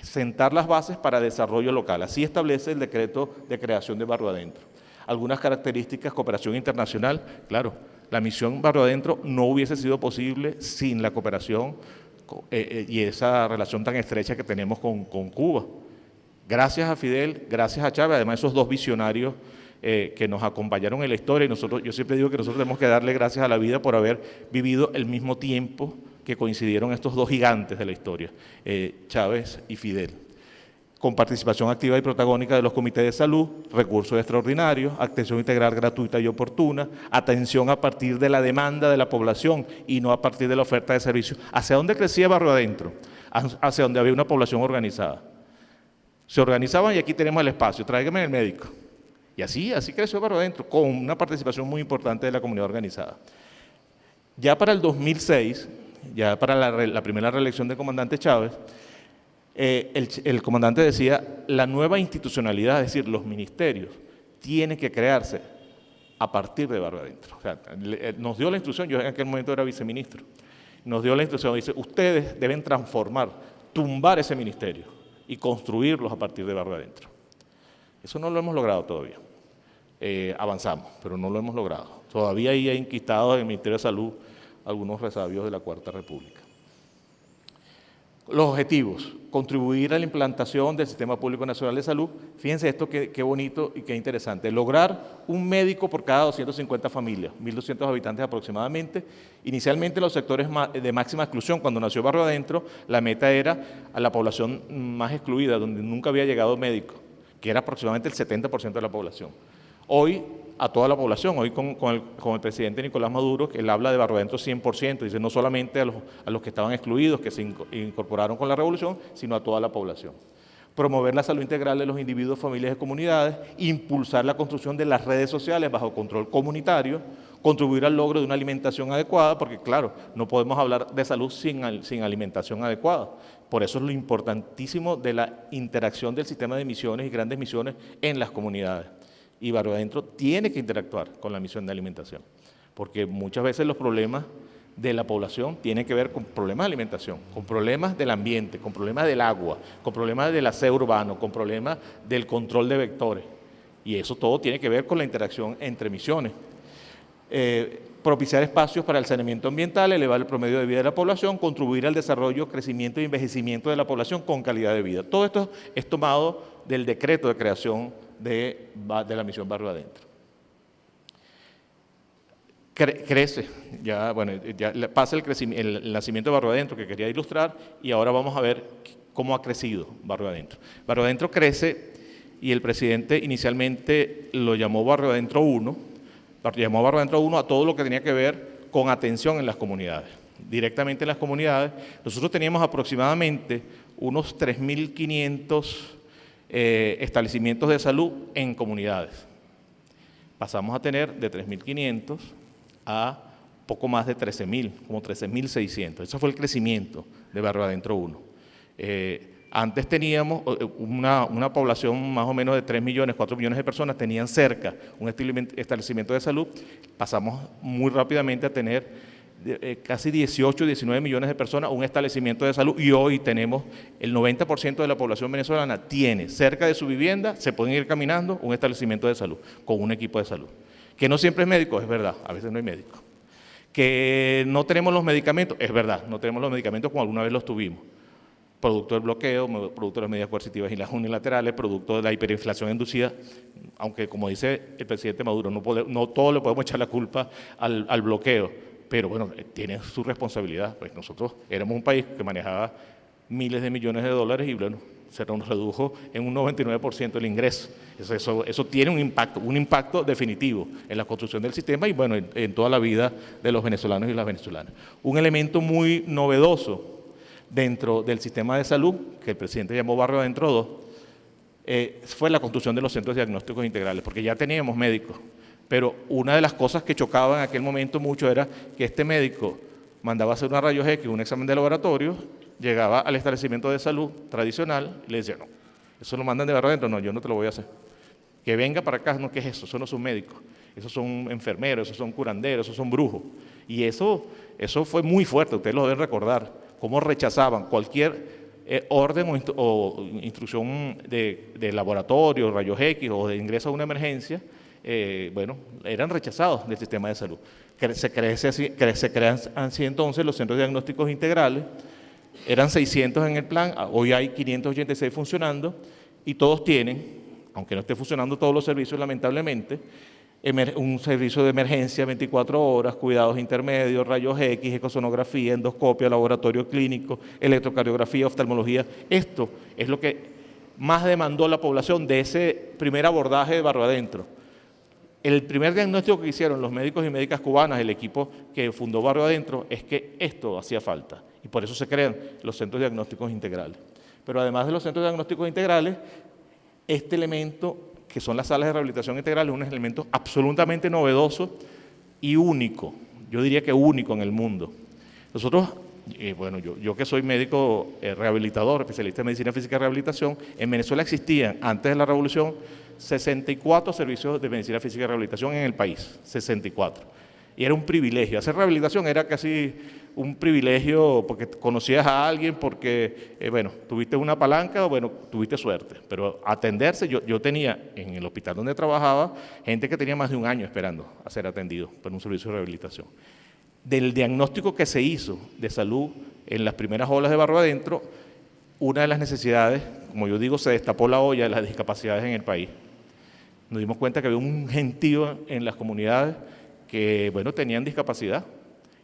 Sentar las bases para desarrollo local. Así establece el decreto de creación de Barrio Adentro. Algunas características, cooperación internacional, claro, la misión Barrio Adentro no hubiese sido posible sin la cooperación y esa relación tan estrecha que tenemos con Cuba. Gracias a Fidel, gracias a Chávez, además esos dos visionarios que nos acompañaron en la historia, y yo siempre digo que nosotros tenemos que darle gracias a la vida por haber vivido el mismo tiempo que coincidieron estos dos gigantes de la historia, Chávez y Fidel. Con participación activa y protagónica de los comités de salud, recursos extraordinarios, atención integral gratuita y oportuna, atención a partir de la demanda de la población y no a partir de la oferta de servicios. ¿Hacia dónde crecía Barrio Adentro? Hacia donde había una población organizada. Se organizaban y aquí tenemos el espacio, tráigame el médico. Y así creció Barrio Adentro, con una participación muy importante de la comunidad organizada. Ya para el 2006, ya para la primera reelección del comandante Chávez, el comandante decía, la nueva institucionalidad, es decir, los ministerios, tienen que crearse a partir de Barrio Adentro. O sea, nos dio la instrucción, yo en aquel momento era viceministro, nos dio la instrucción, dice, ustedes deben transformar, tumbar ese ministerio y construirlos a partir de Barrio Adentro. Eso no lo hemos logrado todavía. Avanzamos, pero no lo hemos logrado. Todavía hay enquistados en el Ministerio de Salud algunos resabios de la Cuarta República. Los objetivos, contribuir a la implantación del Sistema Público Nacional de Salud. Fíjense esto qué bonito y qué interesante. Lograr un médico por cada 250 familias, 1.200 habitantes aproximadamente. Inicialmente los sectores de máxima exclusión, cuando nació Barrio Adentro, la meta era a la población más excluida, donde nunca había llegado médico, que era aproximadamente el 70% de la población. Hoy, a toda la población, hoy con el presidente Nicolás Maduro, él habla de Barrio Adentro 100%, dice no solamente a los que estaban excluidos, que se incorporaron con la revolución, sino a toda la población. Promover la salud integral de los individuos, familias y comunidades, impulsar la construcción de las redes sociales bajo control comunitario, contribuir al logro de una alimentación adecuada, porque claro, no podemos hablar de salud sin alimentación adecuada. Por eso es lo importantísimo de la interacción del sistema de misiones y grandes misiones en las comunidades. Y Barrio Adentro tiene que interactuar con la misión de alimentación, porque muchas veces los problemas de la población tienen que ver con problemas de alimentación, con problemas del ambiente, con problemas del agua, con problemas del aseo urbano, con problemas del control de vectores. Y eso todo tiene que ver con la interacción entre misiones. Propiciar espacios para el saneamiento ambiental, elevar el promedio de vida de la población, contribuir al desarrollo, crecimiento y envejecimiento de la población con calidad de vida. Todo esto es tomado del decreto de creación de la misión Barrio Adentro. Crece, ya pasa el nacimiento de Barrio Adentro que quería ilustrar y ahora vamos a ver cómo ha crecido Barrio Adentro. Barrio Adentro crece y el presidente inicialmente lo llamó Barrio Adentro 1, llamó Barrio Adentro 1 a todo lo que tenía que ver con atención en las comunidades. Directamente en las comunidades, nosotros teníamos aproximadamente unos 3.500 establecimientos de salud en comunidades. Pasamos a tener de 3.500 a poco más de 13.000, como 13.600. Eso fue el crecimiento de Barrio Adentro 1. Antes teníamos una población más o menos de 3 millones, 4 millones de personas, tenían cerca un establecimiento de salud. Pasamos muy rápidamente a tener casi 18, 19 millones de personas, un establecimiento de salud, y hoy tenemos el 90% de la población venezolana tiene cerca de su vivienda, se pueden ir caminando, un establecimiento de salud, con un equipo de salud. Que no siempre es médico, es verdad, a veces no hay médico. Que no tenemos los medicamentos, es verdad, no tenemos los medicamentos como alguna vez los tuvimos. Producto del bloqueo, producto de las medidas coercitivas y las unilaterales, producto de la hiperinflación inducida, aunque como dice el presidente Maduro, no todo le podemos echar la culpa al bloqueo, pero bueno, tiene su responsabilidad. Pues nosotros éramos un país que manejaba miles de millones de dólares y bueno, se nos redujo en un 99% el ingreso. Eso tiene un impacto definitivo en la construcción del sistema y bueno, en toda la vida de los venezolanos y las venezolanas. Un elemento muy novedoso dentro del sistema de salud, que el presidente llamó Barrio Adentro 2, fue la construcción de los centros diagnósticos integrales, porque ya teníamos médicos, pero una de las cosas que chocaba en aquel momento mucho era que este médico mandaba a hacer una rayos X, un examen de laboratorio, llegaba al establecimiento de salud tradicional y le decía, no, eso lo mandan de barrio adentro, no, yo no te lo voy a hacer. Que venga para acá, no, ¿qué es eso? Eso no son médicos, esos son enfermeros, esos son curanderos, esos son brujos. Y eso fue muy fuerte, ustedes lo deben recordar, cómo rechazaban cualquier orden o instrucción de laboratorio, rayos X o de ingreso a una emergencia, bueno, eran rechazados del sistema de salud. Se crean así entonces los centros diagnósticos integrales, eran 600 en el plan, hoy hay 586 funcionando y todos tienen, aunque no esté funcionando todos los servicios lamentablemente, un servicio de emergencia 24 horas, cuidados intermedios, rayos X, ecosonografía, endoscopia, laboratorio clínico, electrocardiografía, oftalmología. Esto es lo que más demandó la población de ese primer abordaje de barrio adentro. El primer diagnóstico que hicieron los médicos y médicas cubanas, el equipo que fundó Barrio Adentro, es que esto hacía falta y por eso se crean los centros diagnósticos integrales. Pero además de los centros diagnósticos integrales, este elemento que son las salas de rehabilitación integral, es un elemento absolutamente novedoso y único, yo diría que único en el mundo. Nosotros, bueno, yo que soy médico rehabilitador, especialista en medicina física y rehabilitación, en Venezuela existían, antes de la revolución, 64 servicios de medicina física y rehabilitación en el país, 64. Y era un privilegio, hacer rehabilitación era casi un privilegio porque conocías a alguien, porque, bueno, tuviste una palanca o, bueno, tuviste suerte. Pero atenderse, yo tenía en el hospital donde trabajaba gente que tenía más de un año esperando a ser atendido por un servicio de rehabilitación. Del diagnóstico que se hizo de salud en las primeras olas de Barrio Adentro, una de las necesidades, como yo digo, se destapó la olla de las discapacidades en el país. Nos dimos cuenta que había un gentío en las comunidades que, bueno, tenían discapacidad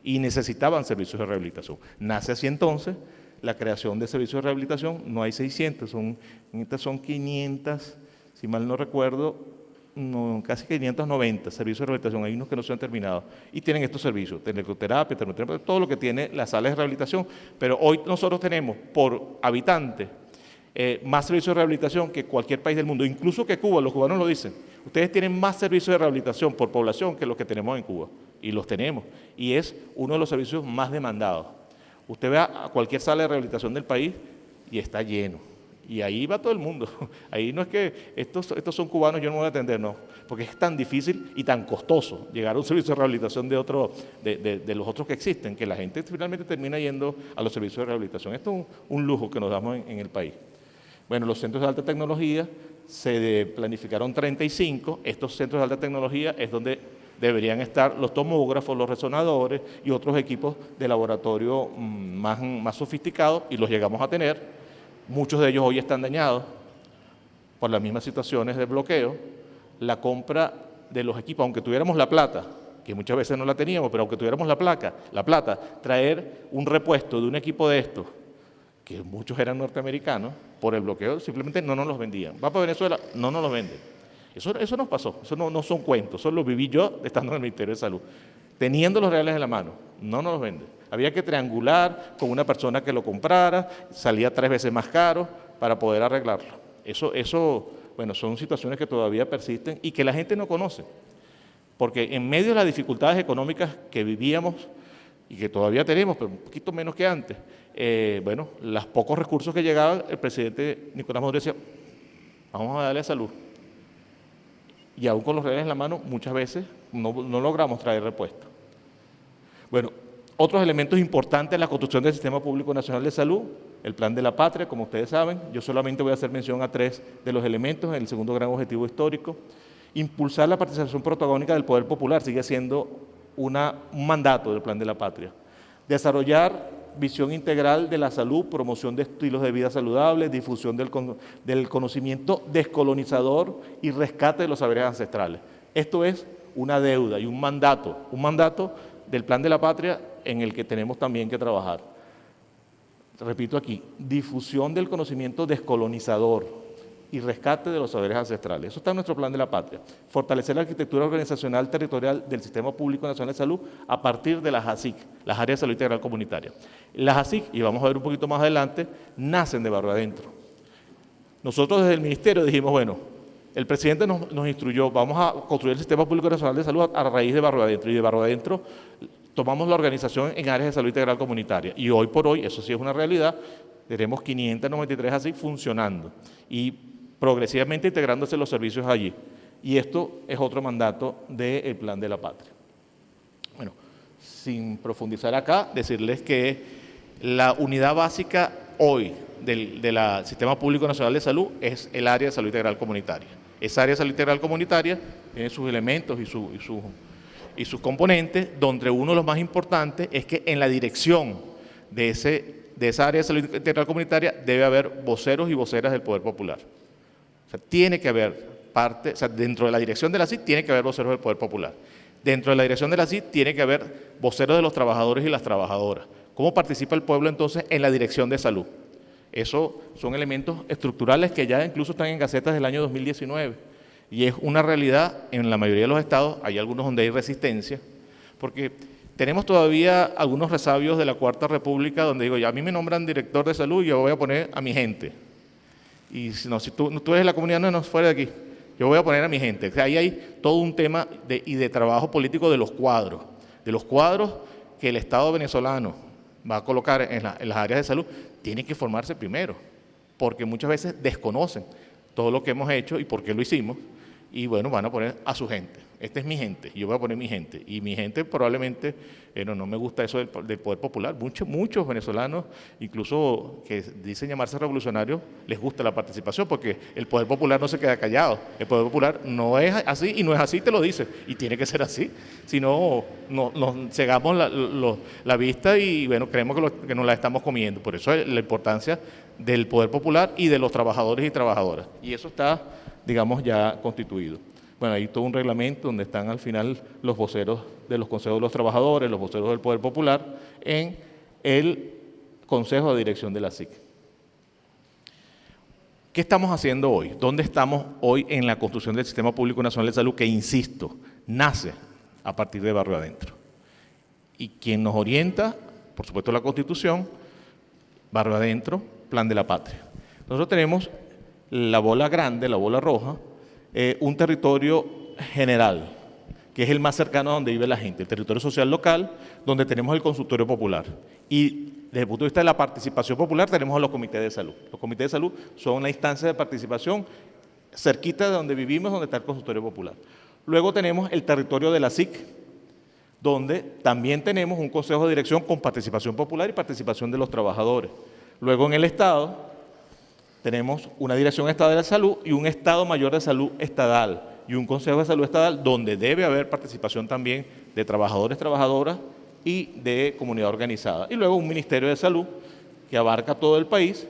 y necesitaban servicios de rehabilitación. Nace así entonces la creación de servicios de rehabilitación, no hay 600, son 500, si mal no recuerdo, casi 590 servicios de rehabilitación, hay unos que no se han terminado, y tienen estos servicios, telecoterapia, termoterapia, todo lo que tiene las salas de rehabilitación, pero hoy nosotros tenemos por habitante más servicios de rehabilitación que cualquier país del mundo, incluso que Cuba, los cubanos lo dicen, ustedes tienen más servicios de rehabilitación por población que los que tenemos en Cuba, y los tenemos, y es uno de los servicios más demandados. Usted ve a cualquier sala de rehabilitación del país y está lleno, y ahí va todo el mundo. Ahí no es que estos son cubanos, yo no me voy a atender, no, porque es tan difícil y tan costoso llegar a un servicio de rehabilitación de los otros que existen, que la gente finalmente termina yendo a los servicios de rehabilitación. Esto es un lujo que nos damos en el país. Bueno, los centros de alta tecnología, se planificaron 35, estos centros de alta tecnología es donde deberían estar los tomógrafos, los resonadores y otros equipos de laboratorio más sofisticados, y los llegamos a tener. Muchos de ellos hoy están dañados por las mismas situaciones de bloqueo. La compra de los equipos, aunque tuviéramos la plata, que muchas veces no la teníamos, pero aunque tuviéramos la plata, traer un repuesto de un equipo de estos, que muchos eran norteamericanos, por el bloqueo simplemente no nos los vendían. Va para Venezuela, no nos los venden. Eso nos pasó, eso no son cuentos, eso lo viví yo estando en el Ministerio de Salud. Teniendo los reales en la mano, no nos los venden. Había que triangular con una persona que lo comprara, salía 3 veces más caro para poder arreglarlo. Eso, bueno, son situaciones que todavía persisten y que la gente no conoce. Porque en medio de las dificultades económicas que vivíamos y que todavía tenemos, pero un poquito menos que antes, bueno, los pocos recursos que llegaban, el presidente Nicolás Maduro decía, vamos a darle a salud. Y aún con los reales en la mano, muchas veces no logramos traer repuestos. Bueno, otros elementos importantes en la construcción del Sistema Público Nacional de Salud, el Plan de la Patria, como ustedes saben, yo solamente voy a hacer mención a 3 de los elementos en el segundo gran objetivo histórico. Impulsar la participación protagónica del poder popular, sigue siendo un mandato del Plan de la Patria. Desarrollar visión integral de la salud, promoción de estilos de vida saludables, difusión del conocimiento descolonizador y rescate de los saberes ancestrales. Esto es una deuda y un mandato del Plan de la Patria en el que tenemos también que trabajar. Repito aquí, difusión del conocimiento descolonizador y rescate de los saberes ancestrales. Eso está en nuestro Plan de la Patria. Fortalecer la arquitectura organizacional territorial del Sistema Público Nacional de Salud a partir de las ASIC, las Áreas de Salud Integral Comunitaria. Las ASIC, y vamos a ver un poquito más adelante, nacen de Barrio Adentro. Nosotros desde el Ministerio dijimos, bueno, el presidente nos instruyó, vamos a construir el Sistema Público Nacional de Salud a raíz de Barrio Adentro, y de Barrio Adentro tomamos la organización en áreas de salud integral comunitaria, y hoy por hoy, eso sí es una realidad, tenemos 593 así funcionando, y progresivamente integrándose los servicios allí. Y esto es otro mandato del Plan de la Patria. Bueno, sin profundizar acá, decirles que la unidad básica hoy del Sistema Público Nacional de Salud es el área de salud integral comunitaria. Esa área de salud integral comunitaria tiene sus elementos y sus componentes, donde uno de los más importantes es que en la dirección de esa área de salud integral comunitaria debe haber voceros y voceras del Poder Popular. O sea, tiene que haber parte, o sea, dentro de la dirección de la CIT tiene que haber voceros del Poder Popular. Dentro de la dirección de la CIT tiene que haber voceros de los trabajadores y las trabajadoras. ¿Cómo participa el pueblo entonces en la dirección de salud? Esos son elementos estructurales que ya incluso están en gacetas del año 2019. Y es una realidad en la mayoría de los estados, hay algunos donde hay resistencia, porque tenemos todavía algunos resabios de la Cuarta República donde digo, ya a mí me nombran director de salud y yo voy a poner a mi gente. Y si tú eres de la comunidad, no, fuera de aquí. Yo voy a poner a mi gente. O sea, ahí hay todo un tema de trabajo político de los cuadros que el Estado venezolano va a colocar en las áreas de salud, tienen que formarse primero, porque muchas veces desconocen todo lo que hemos hecho y por qué lo hicimos, y bueno, van a poner a su gente. Esta es mi gente, yo voy a poner mi gente, y mi gente probablemente, no me gusta eso del Poder Popular. Muchos venezolanos, incluso que dicen llamarse revolucionarios, les gusta la participación, porque el Poder Popular no se queda callado. El Poder Popular no es así, y no es así, te lo dice, y tiene que ser así. Si no, nos cegamos la vista y bueno, creemos que nos la estamos comiendo. Por eso es la importancia del Poder Popular y de los trabajadores y trabajadoras. Y eso está, digamos, ya constituido. Bueno, hay todo un reglamento donde están al final los voceros de los consejos de los trabajadores, los voceros del Poder Popular, en el Consejo de Dirección de la SIC. ¿Qué estamos haciendo hoy? ¿Dónde estamos hoy en la construcción del Sistema Público Nacional de Salud que, insisto, nace a partir de Barrio Adentro? Y quien nos orienta, por supuesto, la Constitución, Barrio Adentro, Plan de la Patria. Nosotros tenemos la bola grande, la bola roja, un territorio general, que es el más cercano a donde vive la gente, el territorio social local, donde tenemos el consultorio popular. Y desde el punto de vista de la participación popular tenemos a los comités de salud. Los comités de salud son la instancia de participación cerquita de donde vivimos, donde está el consultorio popular. Luego tenemos el territorio de la SIC, donde también tenemos un consejo de dirección con participación popular y participación de los trabajadores. Luego en el Estado tenemos una Dirección Estatal de Salud y un Estado Mayor de Salud Estadal y un Consejo de Salud Estadal donde debe haber participación también de trabajadores, trabajadoras y de comunidad organizada. Y luego un Ministerio de Salud que abarca todo el país,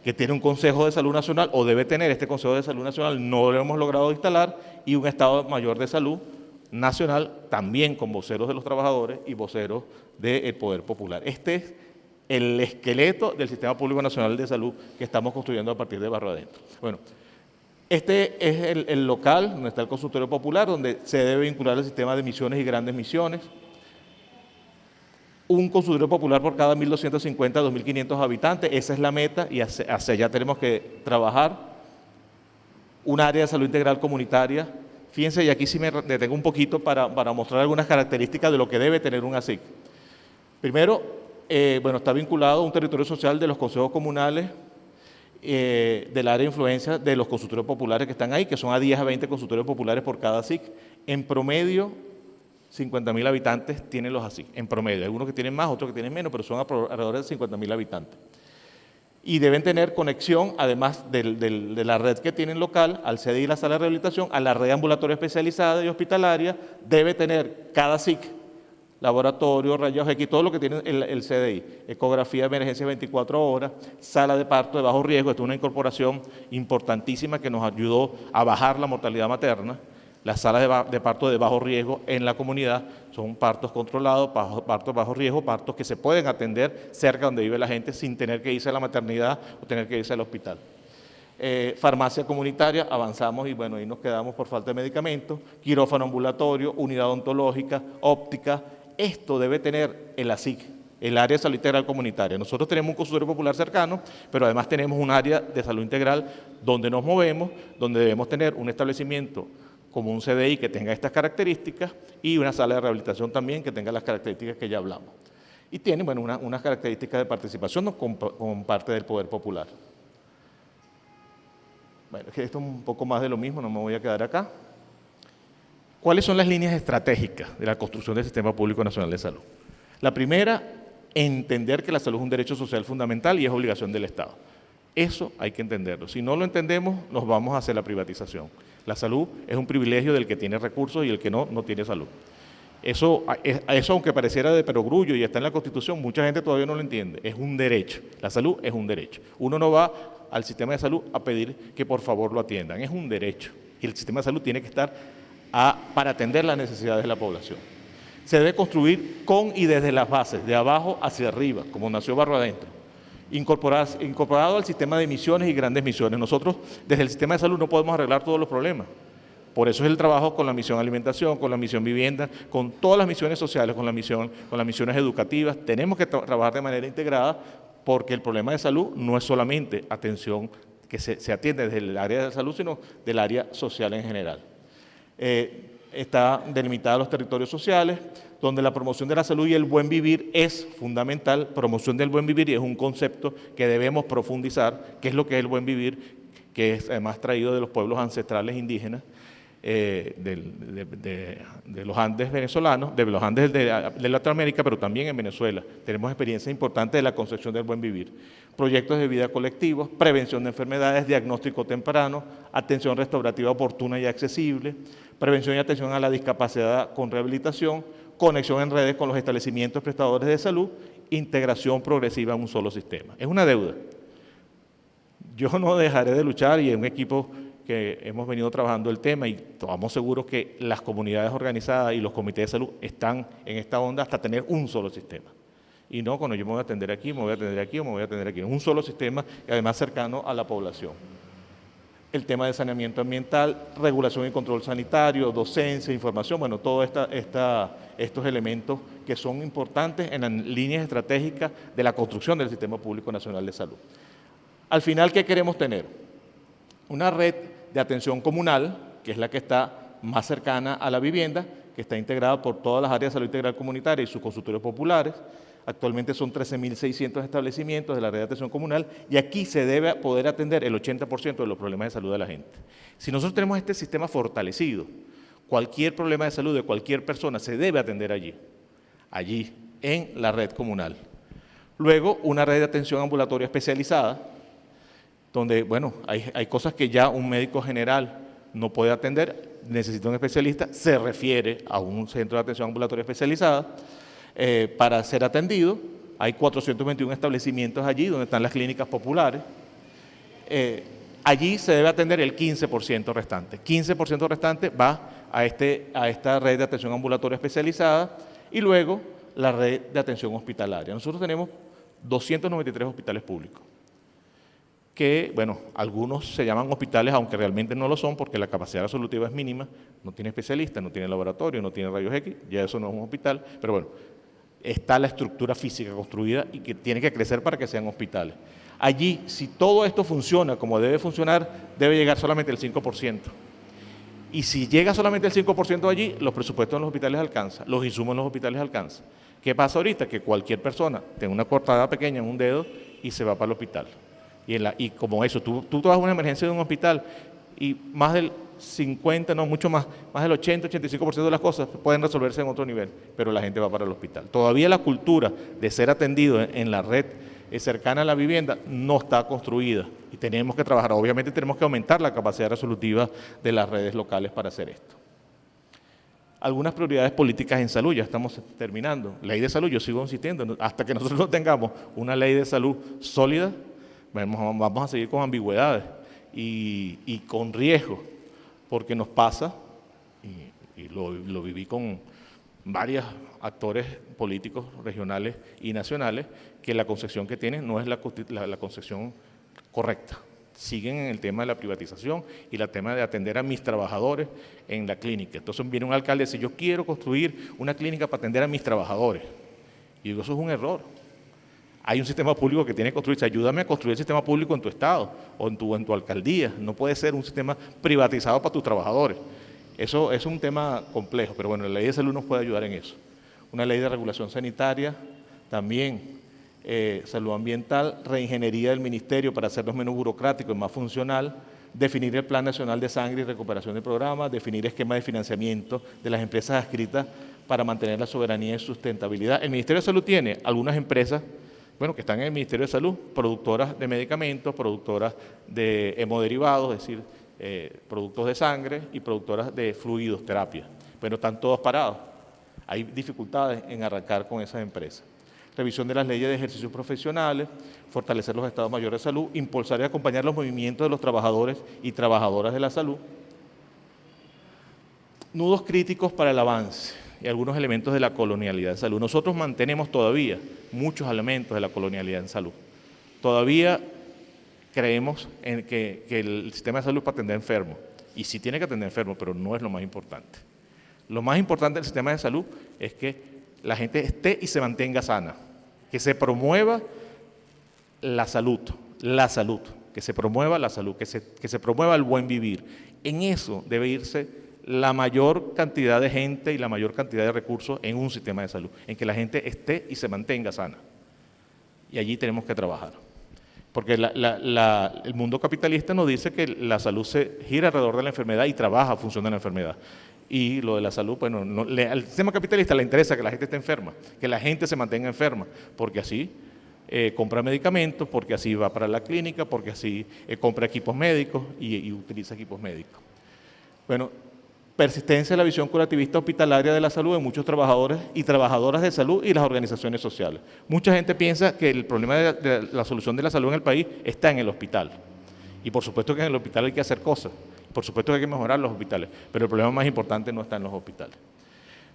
que tiene un Consejo de Salud Nacional o debe tener este Consejo de Salud Nacional, no lo hemos logrado instalar, y un Estado Mayor de Salud Nacional también con voceros de los trabajadores y voceros del Poder Popular. Este es el esqueleto del Sistema Público Nacional de Salud que estamos construyendo a partir de Barrio Adentro. Bueno, este es el local donde está el consultorio popular, donde se debe vincular el sistema de misiones y grandes misiones. Un consultorio popular por cada 1.250 a 2.500 habitantes, esa es la meta y hacia allá tenemos que trabajar. Un área de salud integral comunitaria. Fíjense, y aquí sí me detengo un poquito para mostrar algunas características de lo que debe tener un ASIC. Primero, bueno, está vinculado a un territorio social de los consejos comunales, del área de influencia de los consultorios populares que están ahí, que son a 10 a 20 consultorios populares por cada SIC. En promedio, 50.000 habitantes tienen los ASIC, en promedio. Algunos que tienen más, otros que tienen menos, pero son alrededor de 50.000 habitantes. Y deben tener conexión, además de la red que tienen local, al CDI y la sala de rehabilitación, a la red ambulatoria especializada y hospitalaria, debe tener cada SIC laboratorio, rayos X, todo lo que tiene el CDI, ecografía de emergencia 24 horas, sala de parto de bajo riesgo. Esta es una incorporación importantísima que nos ayudó a bajar la mortalidad materna. Las salas de parto de bajo riesgo en la comunidad son partos controlados, partos de bajo riesgo, partos que se pueden atender cerca donde vive la gente sin tener que irse a la maternidad o tener que irse al hospital. Farmacia comunitaria, avanzamos y bueno, ahí nos quedamos por falta de medicamentos, quirófano ambulatorio, unidad odontológica, óptica. Esto debe tener el ASIC el área de salud integral comunitaria. Nosotros tenemos un consultorio popular cercano, pero además tenemos un área de salud integral donde nos movemos, donde debemos tener un establecimiento como un CDI que tenga estas características y una sala de rehabilitación también que tenga las características que ya hablamos. Y tiene, bueno, unas características de participación con parte del poder popular. Bueno, esto es un poco más de lo mismo, no me voy a quedar acá. ¿Cuáles son las líneas estratégicas de la construcción del Sistema Público Nacional de Salud? La primera, entender que la salud es un derecho social fundamental y es obligación del Estado. Eso hay que entenderlo. Si no lo entendemos, nos vamos a hacer la privatización. La salud es un privilegio del que tiene recursos y el que no, no tiene salud. Eso, aunque pareciera de perogrullo y está en la Constitución, mucha gente todavía no lo entiende. Es un derecho. La salud es un derecho. Uno no va al sistema de salud a pedir que por favor lo atiendan. Es un derecho. Y el sistema de salud tiene que estar para atender las necesidades de la población. Se debe construir con y desde las bases, de abajo hacia arriba, como nació Barro Adentro. Incorporado al sistema de misiones y grandes misiones. Nosotros, desde el sistema de salud, no podemos arreglar todos los problemas. Por eso es el trabajo con la misión alimentación, con la misión vivienda, con todas las misiones sociales, con las misiones educativas. Tenemos que trabajar de manera integrada porque el problema de salud no es solamente atención que se atiende desde el área de salud, sino del área social en general. Está delimitada los territorios sociales, donde la promoción de la salud y el buen vivir es fundamental. Promoción del buen vivir y es un concepto que debemos profundizar, qué es lo que es el buen vivir, que es además traído de los pueblos ancestrales indígenas, de los Andes venezolanos, de los Andes de Latinoamérica, pero también en Venezuela. Tenemos experiencias importantes de la concepción del buen vivir. Proyectos de vida colectivos, prevención de enfermedades, diagnóstico temprano, atención restaurativa oportuna y accesible, prevención y atención a la discapacidad con rehabilitación, conexión en redes con los establecimientos prestadores de salud, integración progresiva en un solo sistema. Es una deuda. Yo no dejaré de luchar y en un equipo que hemos venido trabajando el tema y estamos seguros que las comunidades organizadas y los comités de salud están en esta onda hasta tener un solo sistema. Y no cuando yo me voy a atender aquí, me voy a atender aquí o me voy a atender aquí. Es un solo sistema y además cercano a la población. El tema de saneamiento ambiental, regulación y control sanitario, docencia, información, bueno, todos estos elementos que son importantes en las líneas estratégicas de la construcción del Sistema Público Nacional de Salud. Al final, ¿qué queremos tener? Una red de atención comunal, que es la que está más cercana a la vivienda, que está integrada por todas las áreas de salud integral comunitaria y sus consultorios populares. Actualmente son 13.600 establecimientos de la red de atención comunal y aquí se debe poder atender el 80% de los problemas de salud de la gente. Si nosotros tenemos este sistema fortalecido, cualquier problema de salud de cualquier persona se debe atender allí, en la red comunal. Luego, una red de atención ambulatoria especializada, donde, bueno, hay cosas que ya un médico general no puede atender, necesita un especialista, se refiere a un centro de atención ambulatoria especializada para ser atendido. Hay 421 establecimientos allí donde están las clínicas populares. Allí se debe atender el 15% restante. 15% restante va a esta red de atención ambulatoria especializada y luego la red de atención hospitalaria. Nosotros tenemos 293 hospitales públicos, que, bueno, algunos se llaman hospitales, aunque realmente no lo son, porque la capacidad resolutiva es mínima, no tiene especialistas, no tiene laboratorio, no tiene rayos X, ya eso no es un hospital, pero bueno, está la estructura física construida y que tiene que crecer para que sean hospitales. Allí, si todo esto funciona como debe funcionar, debe llegar solamente el 5%. Y si llega solamente el 5% allí, los presupuestos en los hospitales alcanzan, los insumos en los hospitales alcanzan. ¿Qué pasa ahorita? Que cualquier persona tiene una cortada pequeña en un dedo y se va para el hospital. Y como eso, tú vas a una emergencia de un hospital y más del 50, no, mucho más del 80-85% de las cosas pueden resolverse en otro nivel, pero la gente va para el hospital. Todavía la cultura de ser atendido en la red cercana a la vivienda no está construida y tenemos que trabajar. Obviamente tenemos que aumentar la capacidad resolutiva de las redes locales para hacer esto. Algunas prioridades políticas en salud, ya estamos terminando. Ley de salud, yo sigo insistiendo, hasta que nosotros no tengamos una ley de salud sólida, vamos a seguir con ambigüedades y con riesgo, porque nos pasa, y lo viví con varios actores políticos regionales y nacionales, que la concepción que tienen no es la concepción correcta. Siguen en el tema de la privatización y el tema de atender a mis trabajadores en la clínica. Entonces viene un alcalde y dice, yo quiero construir una clínica para atender a mis trabajadores. Y digo, eso es un error. Hay un sistema público que tiene que construirse. Ayúdame a construir el sistema público en tu estado o en tu alcaldía. No puede ser un sistema privatizado para tus trabajadores. Eso es un tema complejo, pero bueno, la ley de salud nos puede ayudar en eso. Una ley de regulación sanitaria, también salud ambiental, reingeniería del ministerio para hacerlos menos burocráticos y más funcional, definir el Plan Nacional de Sangre y Recuperación de Programas, definir esquemas de financiamiento de las empresas adscritas para mantener la soberanía y sustentabilidad. El Ministerio de Salud tiene algunas empresas, bueno, que están en el Ministerio de Salud, productoras de medicamentos, productoras de hemoderivados, es decir, productos de sangre y productoras de fluidos, terapia, pero están todos parados. Hay dificultades en arrancar con esas empresas. Revisión de las leyes de ejercicios profesionales, fortalecer los estados mayores de salud, impulsar y acompañar los movimientos de los trabajadores y trabajadoras de la salud. Nudos críticos para el avance y algunos elementos de la colonialidad en salud. Nosotros mantenemos todavía muchos elementos de la colonialidad en salud. Todavía creemos en que el sistema de salud es para atender enfermos, y sí tiene que atender enfermos, pero no es lo más importante. Lo más importante del sistema de salud es que la gente esté y se mantenga sana, que se promueva la salud, que se promueva la salud, que se promueva el buen vivir. En eso debe irse la mayor cantidad de gente y la mayor cantidad de recursos en un sistema de salud, en que la gente esté y se mantenga sana. Y allí tenemos que trabajar. Porque el mundo capitalista nos dice que la salud se gira alrededor de la enfermedad y trabaja, funciona en la enfermedad. Y lo de la salud, bueno, al sistema capitalista le interesa que la gente esté enferma, que la gente se mantenga enferma, porque así compra medicamentos, porque así va para la clínica, porque así compra equipos médicos y utiliza equipos médicos. Bueno, persistencia de la visión curativista hospitalaria de la salud en muchos trabajadores y trabajadoras de salud y las organizaciones sociales. Mucha gente piensa que el problema de la solución de la salud en el país está en el hospital. Y por supuesto que en el hospital hay que hacer cosas. Por supuesto que hay que mejorar los hospitales, pero el problema más importante no está en los hospitales.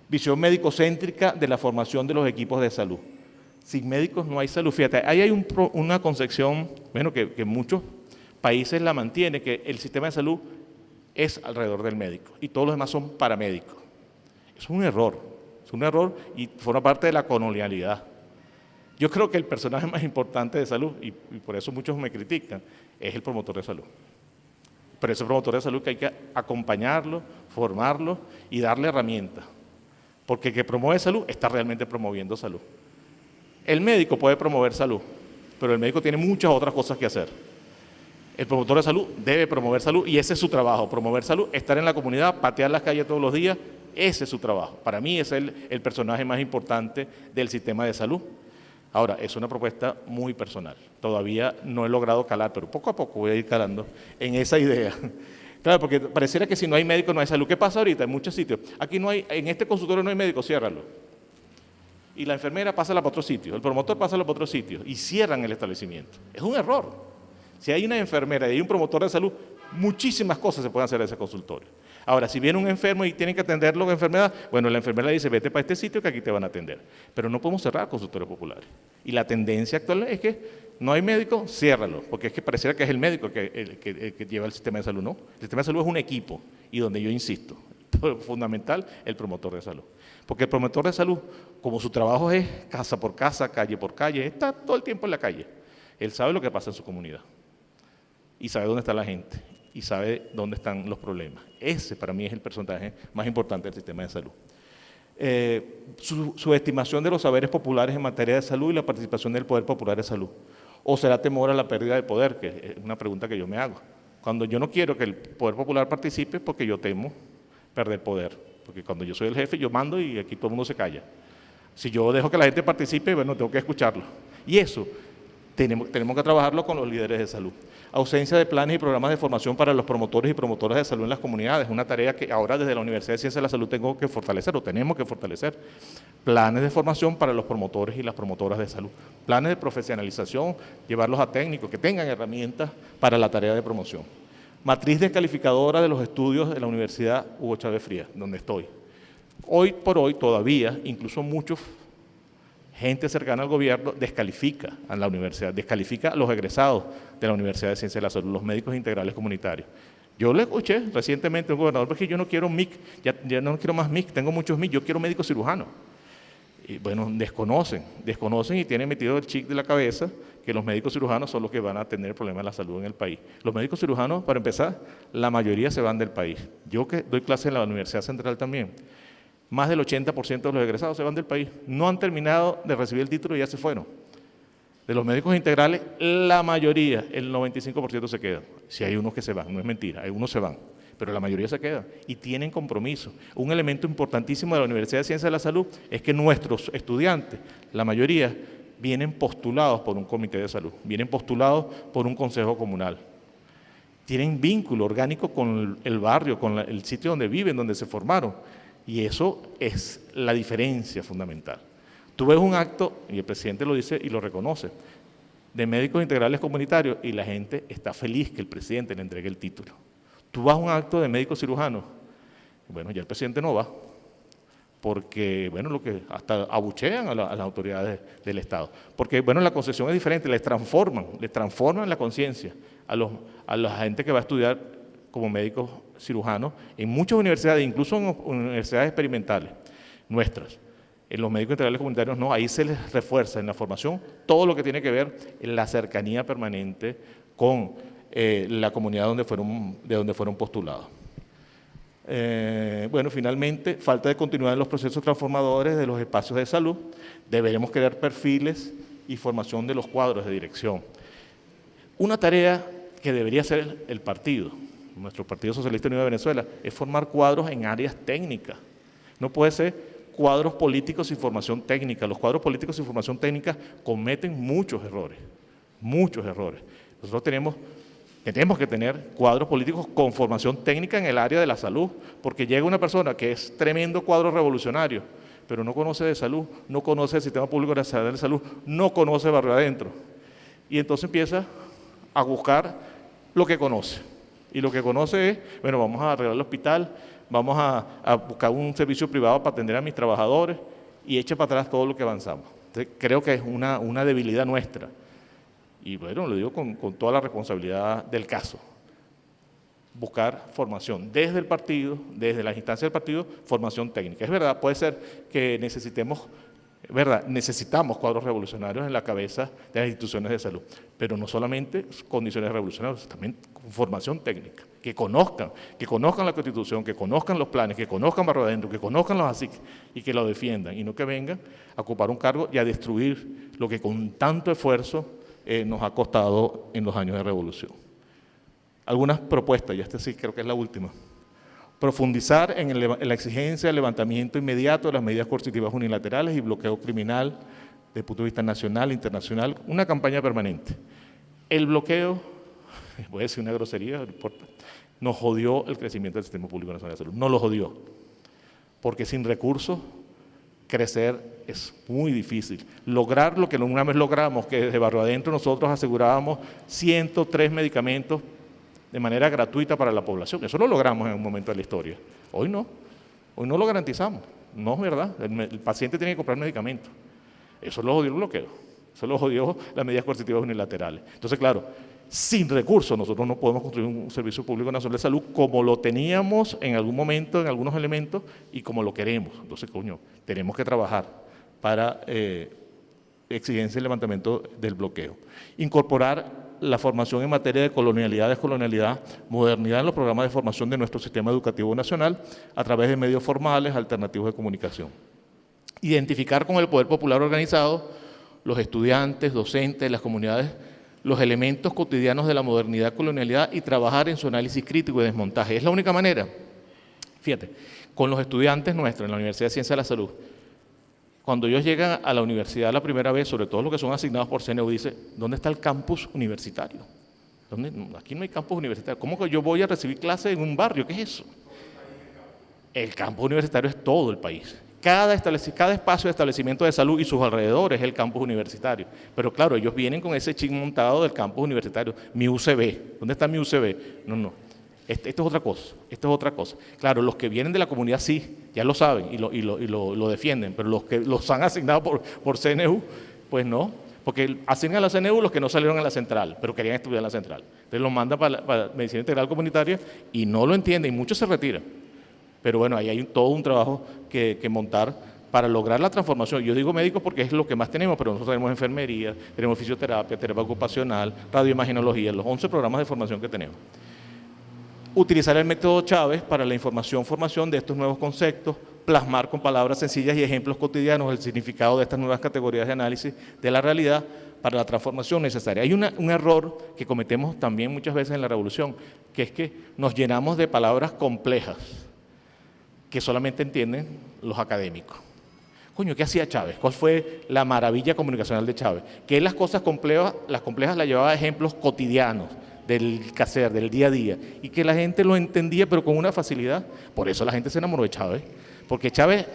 Visión médico-céntrica de la formación de los equipos de salud. Sin médicos no hay salud. Fíjate, ahí hay una concepción, bueno, que muchos países la mantienen, que el sistema de salud es alrededor del médico y todos los demás son paramédicos. Es un error y forma parte de la colonialidad. Yo creo que el personaje más importante de salud, y por eso muchos me critican, es el promotor de salud. Pero ese promotor de salud que hay que acompañarlo, formarlo y darle herramientas. Porque el que promueve salud está realmente promoviendo salud. El médico puede promover salud, pero el médico tiene muchas otras cosas que hacer. El promotor de salud debe promover salud y ese es su trabajo, promover salud, estar en la comunidad, patear las calles todos los días, ese es su trabajo. Para mí ese es el personaje más importante del sistema de salud. Ahora, es una propuesta muy personal. Todavía no he logrado calar, pero poco a poco voy a ir calando en esa idea. Claro, porque pareciera que si no hay médico no hay salud. ¿Qué pasa ahorita en muchos sitios? Aquí no hay, en este consultorio no hay médico, ciérralo. Y la enfermera pásala para otro sitio, el promotor pásalo para otro sitio y cierran el establecimiento. Es un error. Si hay una enfermera y hay un promotor de salud, muchísimas cosas se pueden hacer en ese consultorio. Ahora, si viene un enfermo y tienen que atenderlo con enfermedad, bueno, la enfermera le dice, vete para este sitio que aquí te van a atender. Pero no podemos cerrar consultorios populares. Y la tendencia actual es que no hay médico, ciérralo, porque es que pareciera que es el médico el que lleva el sistema de salud. No, el sistema de salud es un equipo, y donde yo insisto, fundamental, el promotor de salud. Porque el promotor de salud, como su trabajo es casa por casa, calle por calle, está todo el tiempo en la calle. Él sabe lo que pasa en su comunidad. Y sabe dónde está la gente, y sabe dónde están los problemas. Ese para mí es el personaje más importante del sistema de salud. Su estimación de los saberes populares en materia de salud y la participación del poder popular de salud. ¿O será temor a la pérdida de poder? Que es una pregunta que yo me hago. Cuando yo no quiero que el poder popular participe es porque yo temo perder poder. Porque cuando yo soy el jefe, yo mando y aquí todo el mundo se calla. Si yo dejo que la gente participe, bueno, tengo que escucharlo. Y eso tenemos que trabajarlo con los líderes de salud. Ausencia de planes y programas de formación para los promotores y promotoras de salud en las comunidades. Una tarea que ahora desde la Universidad de Ciencias de la Salud tengo que fortalecer o tenemos que fortalecer. Planes de formación para los promotores y las promotoras de salud. Planes de profesionalización, llevarlos a técnicos que tengan herramientas para la tarea de promoción. Matriz descalificadora de los estudios de la Universidad Hugo Chávez Frías, donde estoy. Hoy por hoy todavía, incluso muchos gente cercana al gobierno descalifica a la universidad, descalifica a los egresados de la Universidad de Ciencias de la Salud, los médicos integrales comunitarios. Yo le escuché recientemente a un gobernador, porque yo no quiero MIC, ya no quiero más MIC, tengo muchos MIC, yo quiero médico cirujano. Y bueno, desconocen y tienen metido el chip de la cabeza que los médicos cirujanos son los que van a tener problemas de la salud en el país. Los médicos cirujanos, para empezar, la mayoría se van del país. Yo que doy clases en la Universidad Central también, más del 80% de los egresados se van del país. No han terminado de recibir el título y ya se fueron. De los médicos integrales, la mayoría, el 95% se quedan. Si hay unos que se van, no es mentira, algunos se van, pero la mayoría se quedan y tienen compromiso. Un elemento importantísimo de la Universidad de Ciencias de la Salud es que nuestros estudiantes, la mayoría, vienen postulados por un comité de salud, vienen postulados por un consejo comunal. Tienen vínculo orgánico con el barrio, con el sitio donde viven, donde se formaron. Y eso es la diferencia fundamental. Tú ves un acto, y el presidente lo dice y lo reconoce, de médicos integrales comunitarios y la gente está feliz que el presidente le entregue el título. Tú vas a un acto de médicos cirujanos, bueno, ya el presidente no va, porque, bueno, lo que hasta abuchean a las autoridades del Estado. Porque, bueno, la concepción es diferente, les transforman la conciencia a la gente que va a estudiar como médicos cirujanos en muchas universidades, incluso en universidades experimentales nuestras. En los médicos integrales comunitarios no, ahí se les refuerza en la formación todo lo que tiene que ver en la cercanía permanente con la comunidad de donde fueron postulados. Bueno, finalmente, falta de continuidad en los procesos transformadores de los espacios de salud. Deberemos crear perfiles y formación de los cuadros de dirección. Una tarea que debería hacer el partido, nuestro Partido Socialista Unido de Venezuela, es formar cuadros en áreas técnicas. No puede ser cuadros políticos sin formación técnica. Los cuadros políticos sin formación técnica cometen muchos errores, muchos errores. Nosotros tenemos que tener cuadros políticos con formación técnica en el área de la salud, porque llega una persona que es tremendo cuadro revolucionario, pero no conoce de salud, no conoce el sistema público de salud, no conoce barrio adentro. Y entonces empieza a buscar lo que conoce. Y lo que conoce es, bueno, vamos a arreglar el hospital, vamos a buscar un servicio privado para atender a mis trabajadores y echa para atrás todo lo que avanzamos. Entonces, creo que es una debilidad nuestra. Y bueno, lo digo con toda la responsabilidad del caso. Buscar formación desde el partido, desde las instancias del partido, formación técnica. Es verdad, puede ser que necesitamos cuadros revolucionarios en la cabeza de las instituciones de salud, pero no solamente condiciones revolucionarias, también formación técnica, que conozcan la Constitución, que conozcan los planes, que conozcan barrio adentro, que conozcan los ASIC y que lo defiendan, y no que vengan a ocupar un cargo y a destruir lo que con tanto esfuerzo nos ha costado en los años de revolución. Algunas propuestas, y esta sí creo que es la última. Profundizar en la exigencia del levantamiento inmediato de las medidas coercitivas unilaterales y bloqueo criminal desde el punto de vista nacional e internacional, una campaña permanente. El bloqueo, voy a decir una grosería, no importa, nos jodió el crecimiento del Sistema Público Nacional de Salud, no lo jodió, porque sin recursos crecer es muy difícil. Lograr lo que una vez logramos, que desde barrio adentro nosotros asegurábamos 103 medicamentos de manera gratuita para la población. Eso lo logramos en un momento de la historia. Hoy no lo garantizamos. No es verdad. El paciente tiene que comprar medicamentos. Eso lo jodió el bloqueo. Eso lo jodió las medidas coercitivas unilaterales. Entonces, claro, sin recursos nosotros no podemos construir un servicio público nacional de salud como lo teníamos en algún momento, en algunos elementos, y como lo queremos. Entonces, tenemos que trabajar para exigencia y levantamiento del bloqueo. Incorporar la formación en materia de colonialidad, descolonialidad, modernidad en los programas de formación de nuestro sistema educativo nacional a través de medios formales, alternativos de comunicación. Identificar con el poder popular organizado, los estudiantes, docentes, las comunidades, los elementos cotidianos de la modernidad, colonialidad y trabajar en su análisis crítico y desmontaje. Es la única manera. Fíjate, con los estudiantes nuestros en la Universidad de Ciencias de la Salud, cuando ellos llegan a la universidad la primera vez, sobre todo los que son asignados por CNU, dice, ¿dónde está el campus universitario? Aquí no hay campus universitario. ¿Cómo que yo voy a recibir clases en un barrio? ¿Qué es eso? El campus universitario es todo el país. Cada espacio de establecimiento de salud y sus alrededores es el campus universitario. Pero claro, ellos vienen con ese chip montado del campus universitario. Mi UCB. ¿Dónde está mi UCB? No. Esto es otra cosa. Claro, los que vienen de la comunidad sí, ya lo saben y lo defienden, pero los que los han asignado por CNU, pues no, porque asignan a la CNU los que no salieron a la central, pero querían estudiar en la central. Entonces los mandan para medicina integral comunitaria y no lo entienden y muchos se retiran. Pero bueno, ahí hay todo un trabajo que montar para lograr la transformación. Yo digo médicos porque es lo que más tenemos, pero nosotros tenemos enfermería, tenemos fisioterapia, terapia ocupacional, radioimagenología, los 11 programas de formación que tenemos. Utilizar el método Chávez para la formación de estos nuevos conceptos, plasmar con palabras sencillas y ejemplos cotidianos el significado de estas nuevas categorías de análisis de la realidad para la transformación necesaria. Hay un error que cometemos también muchas veces en la revolución, que es que nos llenamos de palabras complejas que solamente entienden los académicos. Coño, ¿qué hacía Chávez? ¿Cuál fue la maravilla comunicacional de Chávez? Que él las cosas complejas las llevaba a ejemplos cotidianos, del quehacer, del día a día, y que la gente lo entendía, pero con una facilidad. Por eso la gente se enamoró de Chávez, porque Chávez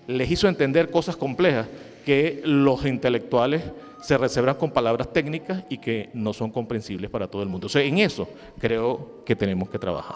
les hizo entender cosas complejas que los intelectuales se reservan con palabras técnicas y que no son comprensibles para todo el mundo. O sea, en eso creo que tenemos que trabajar.